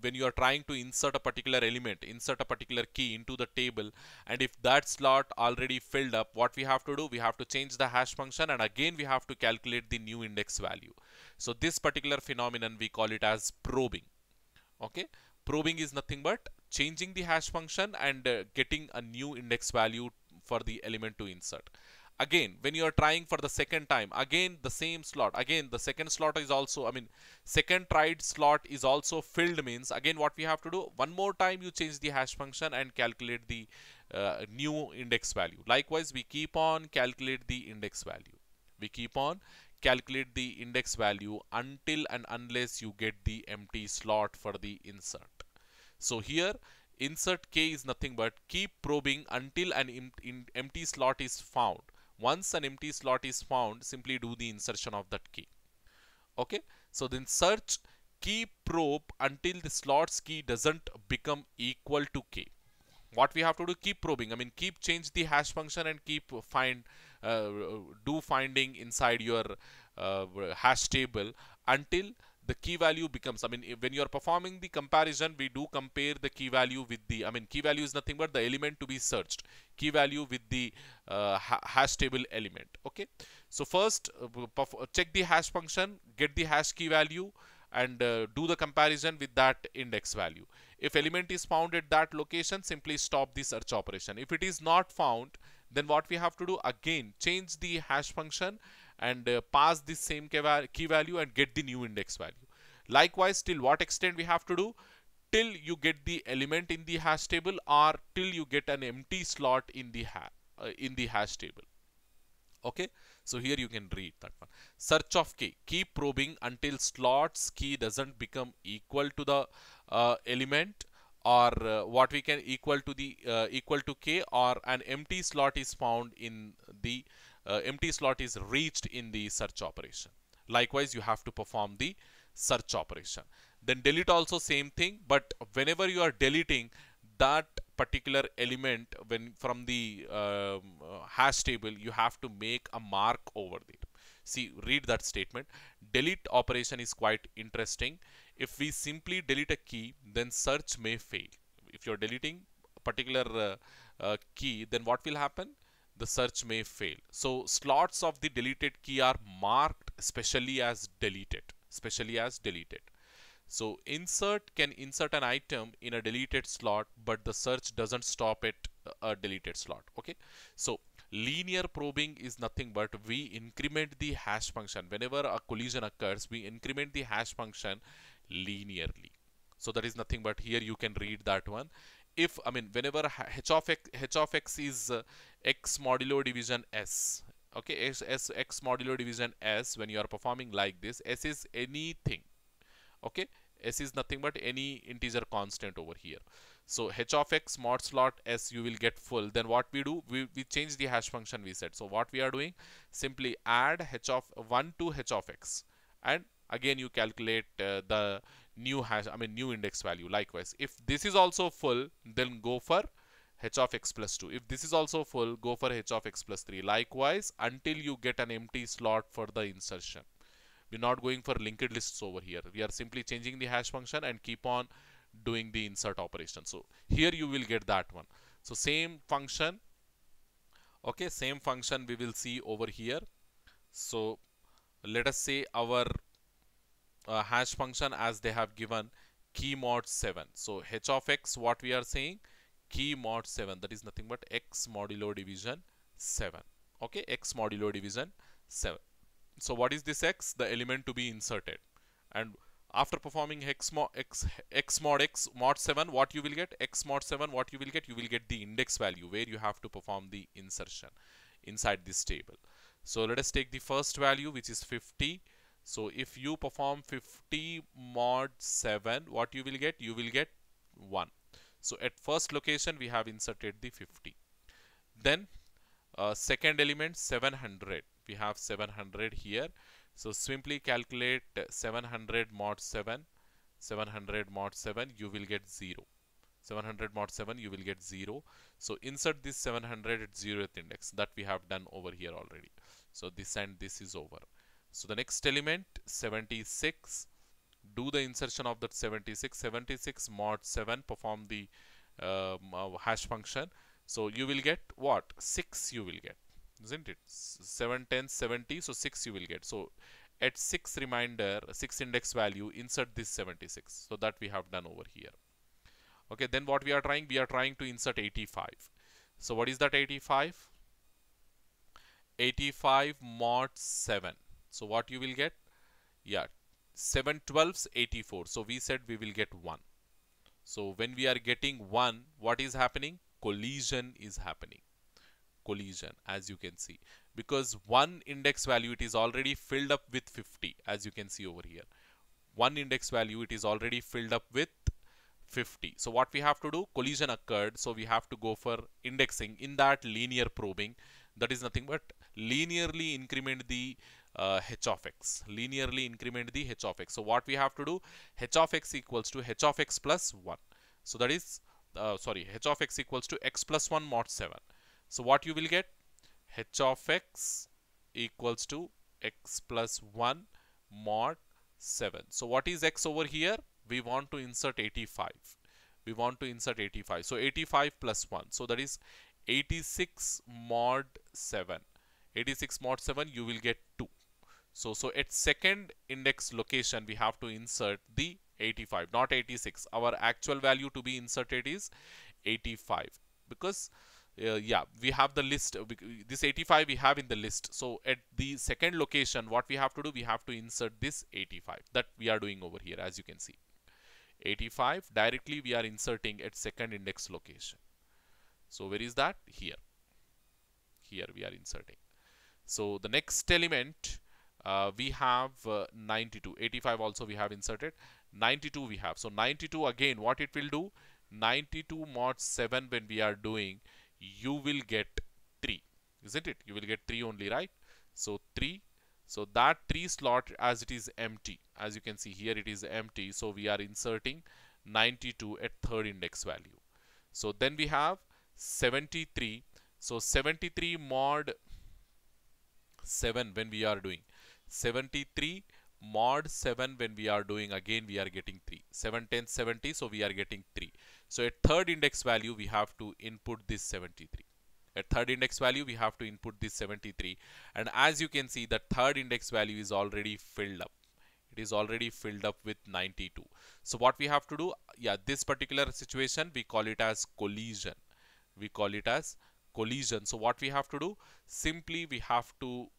when you are trying to insert a particular element, insert a particular key into the table, and if that slot already filled up, what we have to do, we have to change the hash function, and again we have to calculate the new index value. So this particular phenomenon we call it as probing. Okay, probing is nothing but changing the hash function and getting a new index value for the element to insert. Again, when you are trying for the second time, again the same slot, again the second slot is also, I mean, second tried slot is also filled, means again what we have to do, one more time you change the hash function and calculate the new index value. Likewise, we keep on calculate the index value. We keep on calculate the index value until and unless you get the empty slot for the insert. So here insert k is nothing but keep probing until an empty slot is found. Once an empty slot is found, simply do the insertion of that key. Okay, so then search key probe until the slot's key doesn't become equal to k. What we have to do, keep probing, I mean keep change the hash function and keep uh, do finding inside your hash table until the key value becomes, I mean when you are performing the comparison, we do compare the key value with the, I mean key value is nothing but the element to be searched, key value with the hash table element. Okay, so first check the hash function, get the hash key value, and do the comparison with that index value. If element is found at that location, simply stop the search operation. If it is not found, then what we have to do, again change the hash function and pass the same key value and get the new index value. Likewise, till what extent we have to do, till you get the element in the hash table or till you get an empty slot in the hash table. Okay, so here you can read that one. Search of key, keep probing until slots key doesn't become equal to the element, or what we can equal to the equal to k, or an empty slot is found in the empty slot is reached in the search operation. Likewise, you have to perform the search operation. Then delete also same thing, but whenever you are deleting that particular element when from the hash table, you have to make a mark over there. See, read that statement. Delete operation is quite interesting. If we simply delete a key, then search may fail. If you're deleting a particular key, then what will happen? The search may fail. So slots of the deleted key are marked specially as deleted. So insert can insert an item in a deleted slot, but the search doesn't stop at a deleted slot. Okay, so linear probing is nothing but we increment the hash function. Whenever a collision occurs, we increment the hash function linearly. So that is nothing but, here you can read that one. If, I mean, whenever h of x is x modulo division s, okay, x modulo division s, when you are performing like this, s is anything. Okay, s is nothing but any integer constant over here. So h of x mod slot s, you will get full. Then what we do, we change the hash function we said. So what we are doing, simply add h of 1 to h of x, and again you calculate the new hash, I mean new index value. Likewise, if this is also full, then go for h of x plus 2. If this is also full, go for h of x plus 3. Likewise, until you get an empty slot for the insertion. We're not going for linked lists over here. We are simply changing the hash function and keep on doing the insert operation. So here you will get that one. So same function, okay, same function we will see over here. So let us say our hash function as they have given key mod 7. So h of x, what we are saying, key mod 7, that is nothing but x modulo division 7. Okay, x modulo division 7. So what is this x? The element to be inserted. And after performing x mod mod 7, what you will get? X mod 7, what you will get? You will get the index value where you have to perform the insertion inside this table. So let us take the first value, which is 50. So if you perform 50 mod 7, what you will get? You will get 1. So at first location, we have inserted the 50. Then second element 700, we have 700 here. So simply calculate 700 mod 7, 700 mod 7, you will get 0. 700 mod 7, you will get 0. So insert this 700 at 0th index, that we have done over here already. So this and this is over. So the next element 76, do the insertion of that 76 mod 7, perform the hash function. So you will get what? 6 you will get, isn't it? 7, 10, 70, so 6 you will get. So at 6 reminder, 6 index value, insert this 76. So that we have done over here. Okay, then what we are trying? We are trying to insert 85. So what is that 85? 85 mod 7. So what you will get? Yeah, 7 12s 84. So we said we will get 1. So when we are getting 1, what is happening? Collision is happening. Collision, as you can see, because one index value, it is already filled up with 50, as you can see over here. One index value, it is already filled up with 50. So what we have to do? Collision occurred, so we have to go for indexing in that linear probing. That is nothing but linearly increment the h of x. Linearly increment the h of x. So what we have to do, h of x equals to h of x plus 1. So that is, h of x equals to x plus 1 mod 7. So what you will get, h of x equals to x plus 1 mod 7. So what is x over here? We want to insert 85. We want to insert 85. So 85 plus 1. So that is 86 mod 7. 86 mod 7, you will get 2. So at second index location, we have to insert the 85, not 86. Our actual value to be inserted is 85, because yeah, we have the list. This 85 we have in the list. So at the second location, what we have to do, we have to insert this 85 that we are doing over here. As you can see, 85 directly we are inserting at second index location. So where is that? Here. Here we are inserting. So the next element, we have 92. 85 also we have inserted. 92 we have. So 92 again, what it will do? 92 mod 7 when we are doing, you will get 3. Isn't it? You will get 3 only, right? So 3. So that 3 slot, as it is empty. As you can see here, it is empty. So we are inserting 92 at third index value. So then we have 73. So 73 mod 7 when we are doing, 73 mod 7 when we are doing, again we are getting 3. 7 10 70, so we are getting 3. So at third index value we have to input this 73. At third index value we have to input this 73, and as you can see, the third index value is already filled up. It is already filled up with 92. So what we have to do, yeah, this particular situation we call it as collision. We call it as collision. So what we have to do, simply we have to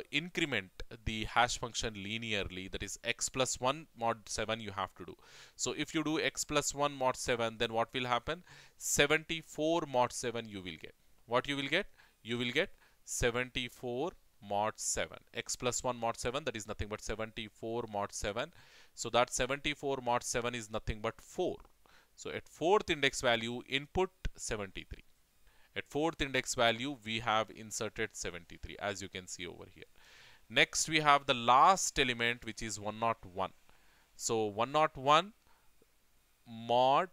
increment the hash function linearly, that is x plus 1 mod 7 you have to do. So if you do x plus 1 mod 7, then what will happen? 74 mod 7 you will get. What you will get? You will get 74 mod 7. X plus 1 mod 7, that is nothing but 74 mod 7. So that 74 mod 7 is nothing but 4. So at fourth index value, input 73. At fourth index value, we have inserted 73, as you can see over here. Next, we have the last element, which is 101. So 101 mod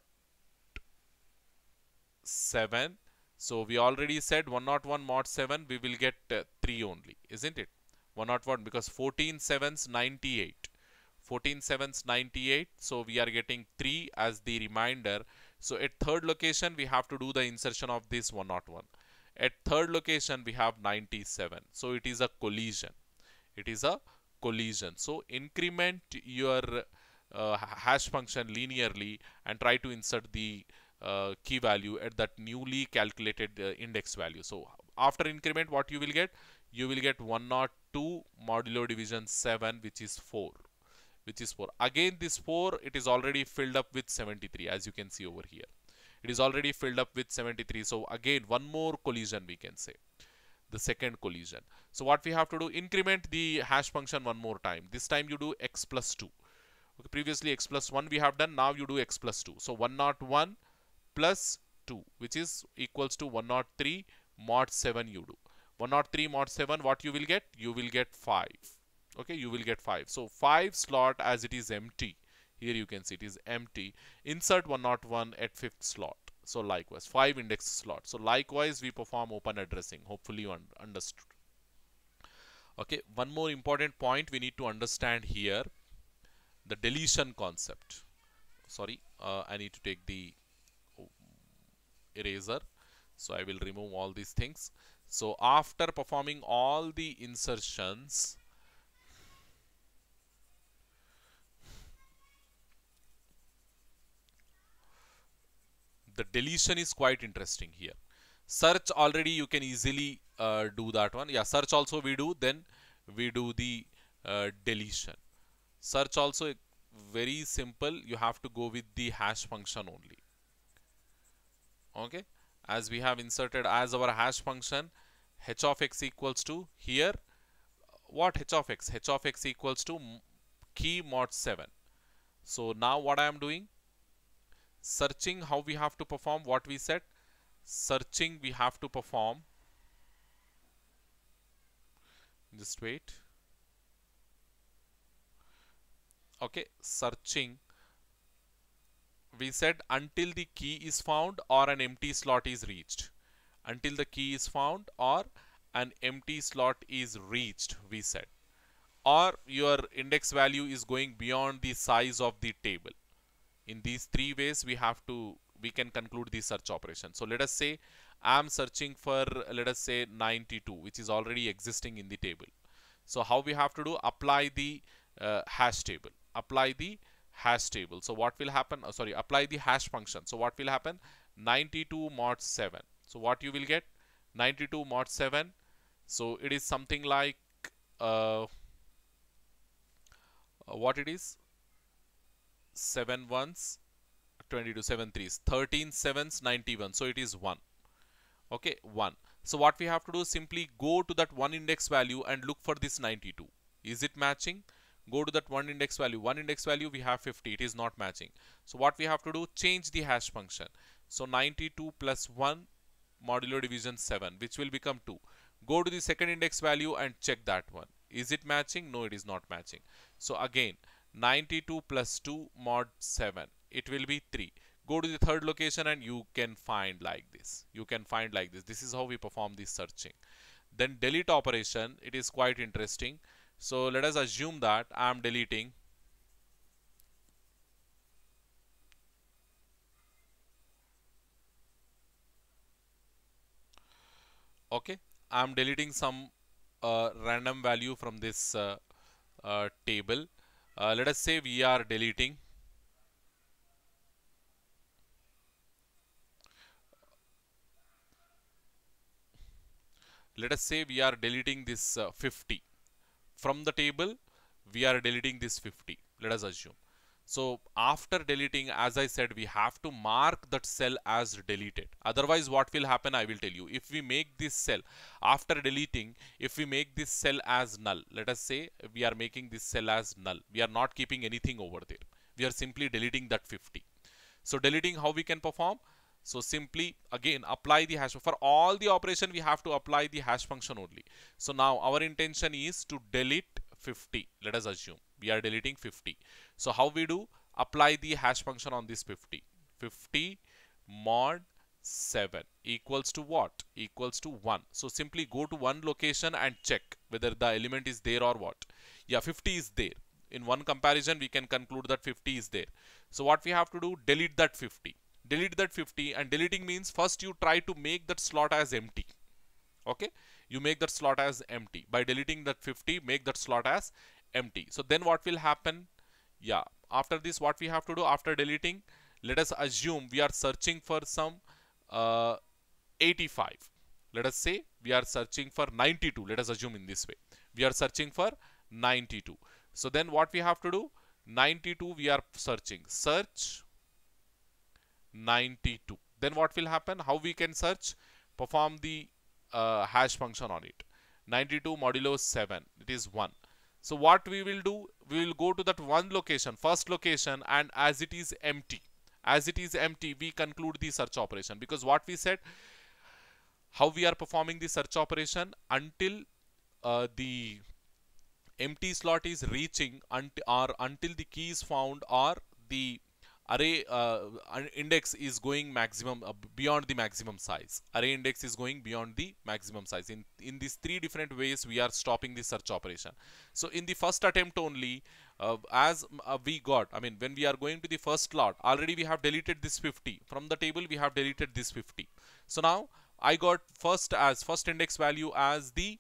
7. So we already said 101 mod 7, we will get 3 only, isn't it? 101, because 14 sevens 98. 14 sevens 98. So we are getting 3 as the reminder. So at third location, we have to do the insertion of this 101. At third location, we have 97. So it is a collision. It is a collision. So increment your hash function linearly and try to insert the key value at that newly calculated index value. So after increment, what you will get? You will get 102 modulo division 7, which is 4. Which is 4. Again, this 4, it is already filled up with 73, as you can see over here. It is already filled up with 73. So again, one more collision we can say. The second collision. So what we have to do, increment the hash function one more time. This time you do x plus 2. Okay, previously x plus 1 we have done. Now you do x plus 2. So 101 plus 2, which is equals to 103 mod 7 you do. 103 mod 7, what you will get? You will get 5. Okay, you will get 5. So 5 slot, as it is empty. Here you can see it is empty. Insert 101 at 5th slot. So likewise 5 index slot. So likewise we perform open addressing. Hopefully you understood. Okay, one more important point we need to understand here, the deletion concept. Sorry, I need to take the eraser. So I will remove all these things. So after performing all the insertions, the deletion is quite interesting here. Search already you can easily do that one. Yeah, search also we do. Then we do the deletion. Search also very simple. You have to go with the hash function only. Okay, as we have inserted as our hash function h of x equals to here. What h of x? H of x equals to key mod 7. So now what I am doing? Searching, how we have to perform, what we said? Searching we have to perform Just wait. Okay, searching. We said until the key is found or an empty slot is reached. Until the key is found or an empty slot is reached, we said. Or your index value is going beyond the size of the table. In these three ways we can conclude the search operation. So let us say I am searching for, let us say, 92, which is already existing in the table. So how we have to do? Apply the hash table. Apply the hash table. So what will happen? Sorry, apply the hash function. So what will happen? 92 mod 7. So what you will get? 92 mod 7. So it is something like what it is? 7 ones, 22, 7 threes, 13 sevens, 91. So it is 1. Okay, 1. So what we have to do, simply go to that one index value and look for this 92. Is it matching? Go to that one index value. One index value we have 50. It is not matching. So what we have to do, change the hash function. So 92 plus 1 modulo division 7, which will become 2. Go to the second index value and check that one. Is it matching? No, it is not matching. So again, 92 plus 2 mod 7. It will be 3. Go to the third location and you can find like this. You can find like this. This is how we perform this searching. Then delete operation. It is quite interesting. So let us assume that I am deleting. Okay, I am deleting some random value from this table. Let us say we are deleting. Let us say we are deleting this 50. From the table, we are deleting this 50. Let us assume. So after deleting, as I said, we have to mark that cell as deleted. Otherwise, what will happen, I will tell you. If we make this cell, after deleting, if we make this cell as null, let us say we are making this cell as null. We are not keeping anything over there. We are simply deleting that 50. So deleting, how we can perform? So simply again apply the hash. For all the operation, we have to apply the hash function only. So now our intention is to delete 50. Let us assume we are deleting 50. So how we do? Apply the hash function on this 50. 50 mod 7 equals to what? Equals to 1. So simply go to one location and check whether the element is there or what. Yeah, 50 is there. In one comparison, we can conclude that 50 is there. So what we have to do? Delete that 50. Delete that 50, and deleting means first you try to make that slot as empty. Okay, you make that slot as empty. By deleting that 50, make that slot as empty. So then what will happen? Yeah, after this, what we have to do after deleting? Let us assume we are searching for some 85. Let us say we are searching for 92. Let us assume in this way. We are searching for 92. So then what we have to do? 92 we are searching. Search 92. Then what will happen? How we can search? Perform the hash function on it. 92 modulo 7. It is 1. So what we will do? We will go to that one location, first location, and as it is empty. As it is empty, we conclude the search operation. Because what we said, how we are performing the search operation until the empty slot is reaching or until the key is found or the array index is going maximum beyond the maximum size. Array index is going beyond the maximum size. In these three different ways we are stopping the search operation. So in the first attempt only, we got, I mean, when we are going to the first slot, already we have deleted this 50 from the table. We have deleted this 50. So now I got first index value as the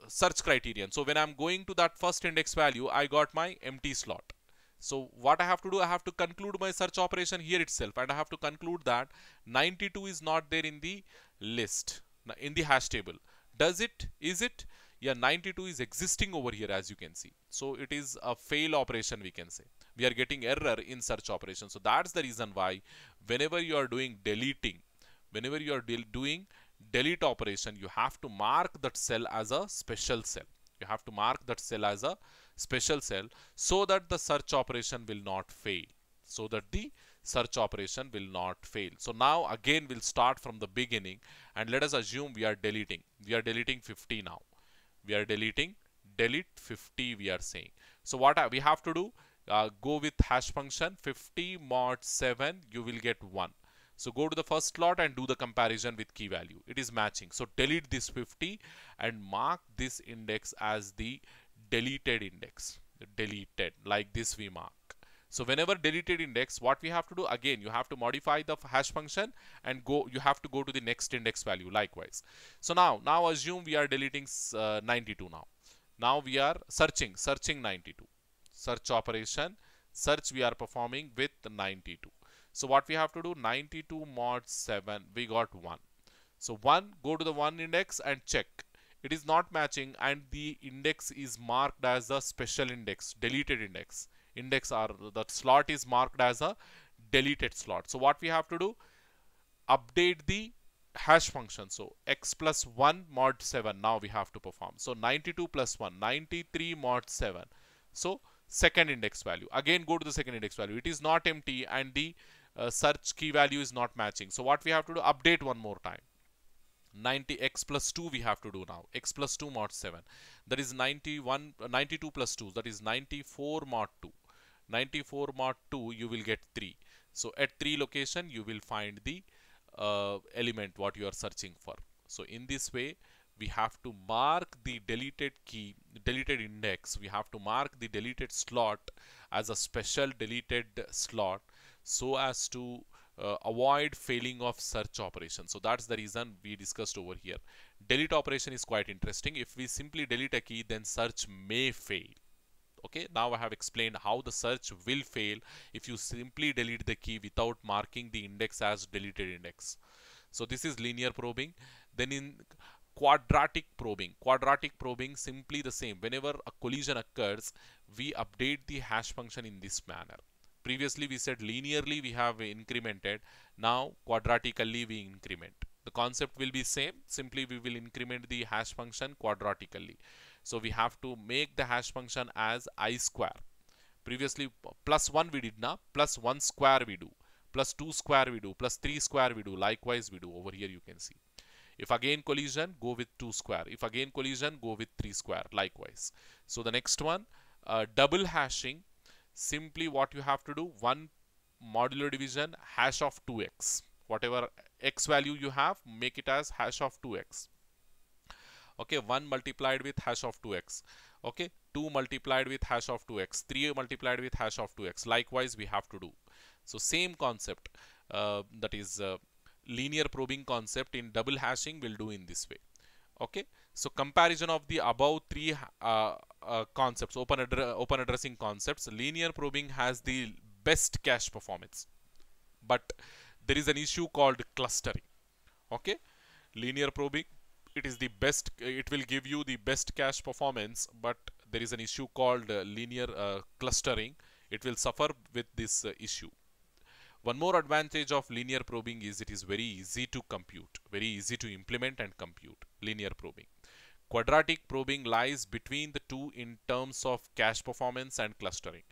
search criterion. So when I'm going to that first index value, I got my empty slot. So what I have to do, I have to conclude my search operation here itself, and I have to conclude that 92 is not there in the list, in the hash table. Does it? Is it? Yeah, 92 is existing over here, as you can see. So it is a fail operation, we can say. We are getting error in search operation. So that's the reason why whenever you are doing deleting, whenever you are doing delete operation, you have to mark that cell as a special cell. You have to mark that cell as a special cell so that the search operation will not fail. So that the search operation will not fail. So now again we'll start from the beginning, and let us assume we are deleting. We are deleting 50 now. We are deleting, delete 50 we are saying. So what we have to do, go with hash function 50 mod 7, you will get 1. So go to the first slot and do the comparison with key value. It is matching. So delete this 50 and mark this index as the deleted index. Deleted, like this we mark. So whenever deleted index, what we have to do, again you have to modify the hash function and you have to go to the next index value likewise. So now assume we are deleting 92 now. Now we are searching 92. Search operation, search we are performing with 92. So what we have to do, 92 mod 7, we got 1. So 1, go to the 1 index and check. It is not matching and the index is marked as a special index, deleted index. Index or the slot is marked as a deleted slot. So what we have to do, update the hash function. So x plus 1 mod 7, now we have to perform. So 92 plus 1, 93 mod 7. So second index value. Again go to the second index value. It is not empty and the search key value is not matching. So what we have to do, update one more time. 90x plus 2 we have to do now. X plus 2 mod 7. That is 92 plus 2. That is 94 mod 2. 94 mod 2 you will get 3. So at 3 location you will find the element what you are searching for. So in this way we have to mark the deleted key, deleted index. We have to mark the deleted slot as a special deleted slot so as to avoid failing of search operation. So that's the reason we discussed over here. Delete operation is quite interesting. If we simply delete a key, then search may fail. Okay, now I have explained how the search will fail if you simply delete the key without marking the index as deleted index. So this is linear probing. Then in quadratic probing simply the same. Whenever a collision occurs, we update the hash function in this manner. Previously we said linearly we have incremented, now quadratically we increment. The concept will be same, simply we will increment the hash function quadratically. So we have to make the hash function as I square. Previously plus 1 we did now, plus 1 square we do, plus 2 square we do, plus 3 square we do, likewise we do. Over here you can see. If again collision, go with 2 square. If again collision, go with 3 square, likewise. So the next one, double hashing. Simply what you have to do, 1 modular division hash of 2x. Whatever x value you have, make it as hash of 2x. Okay, 1 multiplied with hash of 2x. Okay, 2 multiplied with hash of 2x. 3 multiplied with hash of 2x. Likewise, we have to do. So same concept, that is linear probing concept in double hashing will do in this way. Okay, so comparison of the above three concepts, open addressing concepts, linear probing has the best cache performance, but there is an issue called clustering. Okay, linear probing, it is the best, it will give you the best cache performance, but there is an issue called linear clustering. It will suffer with this issue. One more advantage of linear probing is it is very easy to compute, very easy to implement and compute linear probing. Quadratic probing lies between the two in terms of cache performance and clustering.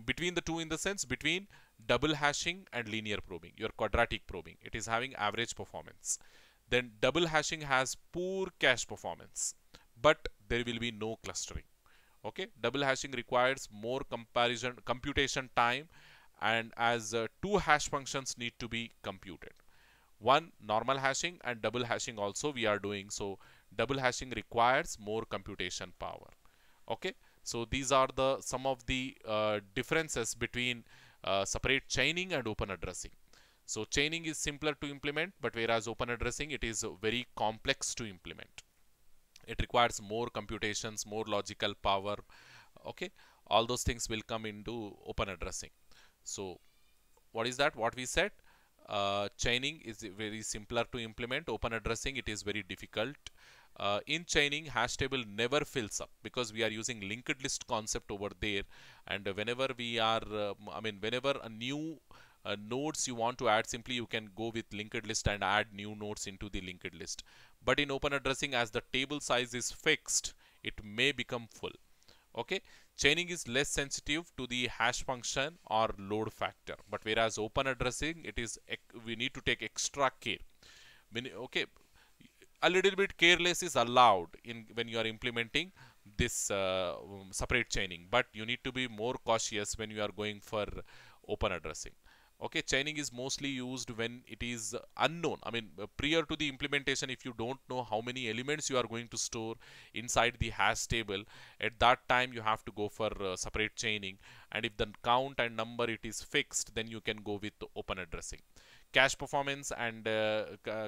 Between the two in the sense, between double hashing and linear probing, your quadratic probing, it is having average performance. Then double hashing has poor cache performance, but there will be no clustering. Okay, double hashing requires more computation time, and as 2 hash functions need to be computed. One normal hashing and double hashing also we are doing, so double hashing requires more computation power. Okay, so these are the some of the differences between separate chaining and open addressing. So chaining is simpler to implement, but whereas open addressing, it is very complex to implement. It requires more computations, more logical power. Okay, all those things will come into open addressing. So what is that? What we said? Chaining is very simpler to implement. Open addressing, it is very difficult. In chaining, hash table never fills up because we are using linked list concept over there. And whenever we are, whenever a new nodes you want to add, simply you can go with linked list and add new nodes into the linked list. But in open addressing, as the table size is fixed, it may become full. Okay, Chaining is less sensitive to the hash function or load factor, but whereas open addressing, it is we need to take extra care. Okay, a little bit careless is allowed in when you are implementing this separate chaining, but you need to be more cautious when you are going for open addressing. Okay, chaining is mostly used when it is unknown. I mean, prior to the implementation, if you don't know how many elements you are going to store inside the hash table, at that time you have to go for separate chaining. And if the count and number it is fixed, then you can go with open addressing. Cache performance and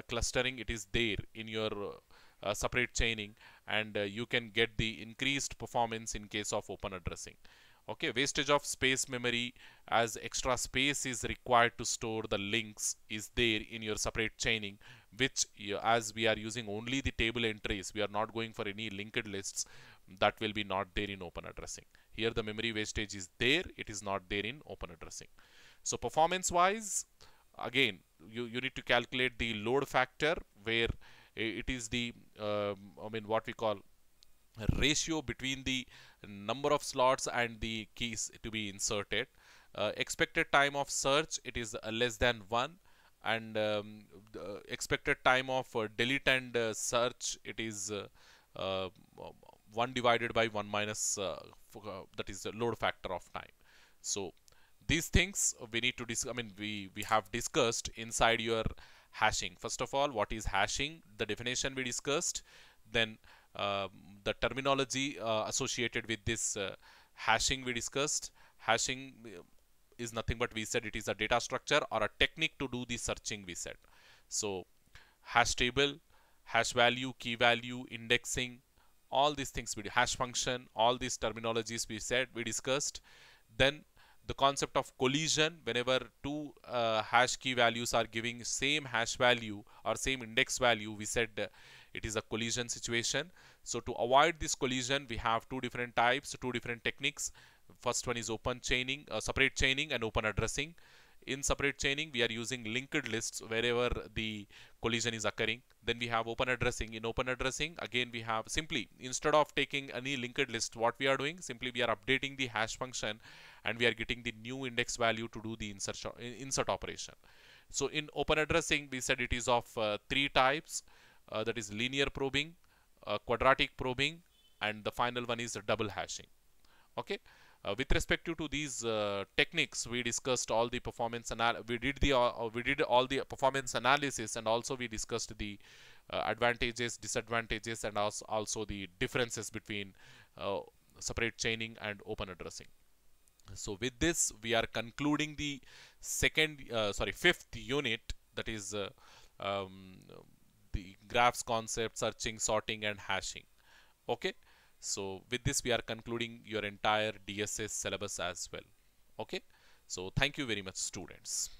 clustering, it is there in your separate chaining, and you can get the increased performance in case of open addressing. Okay, wastage of space memory, as extra space is required to store the links, is there in your separate chaining, which as we are using only the table entries, we are not going for any linked lists, that will be not there in open addressing. Here the memory wastage is there, it is not there in open addressing. So performance wise, again, you need to calculate the load factor, where it is the I mean what we call ratio between the number of slots and the keys to be inserted. Expected time of search, it is less than 1, and the expected time of delete and search, it is 1 divided by 1 minus that is the load factor of time. So these things we need to I mean we have discussed inside your hashing. First of all, what is hashing, the definition we discussed, then um, the terminology associated with this hashing we discussed. Hashing is nothing but, we said, it is a data structure or a technique to do the searching, we said. So hash table, hash value, key value, indexing, all these things, hash function, all these terminologies we said, we discussed. Then the concept of collision, whenever two hash key values are giving same hash value or same index value, we said it is a collision situation. So to avoid this collision, we have two different types, two different techniques. First one is open chaining, separate chaining, and open addressing. In separate chaining, we are using linked lists wherever the collision is occurring. Then we have open addressing. In open addressing, again, we have simply, instead of taking any linked list, what we are doing, simply we are updating the hash function and we are getting the new index value to do the insert operation. So in open addressing, we said it is of three types, that is linear probing, quadratic probing, and the final one is double hashing. Okay. With respect to these techniques, we discussed all the performance we did all the performance analysis, and also we discussed the advantages, disadvantages, and also the differences between separate chaining and open addressing. So with this, we are concluding the fifth unit, that is um, the graphs concept, searching, sorting, and hashing. Okay. So with this, we are concluding your entire DSS syllabus as well. Okay. So thank you very much, students.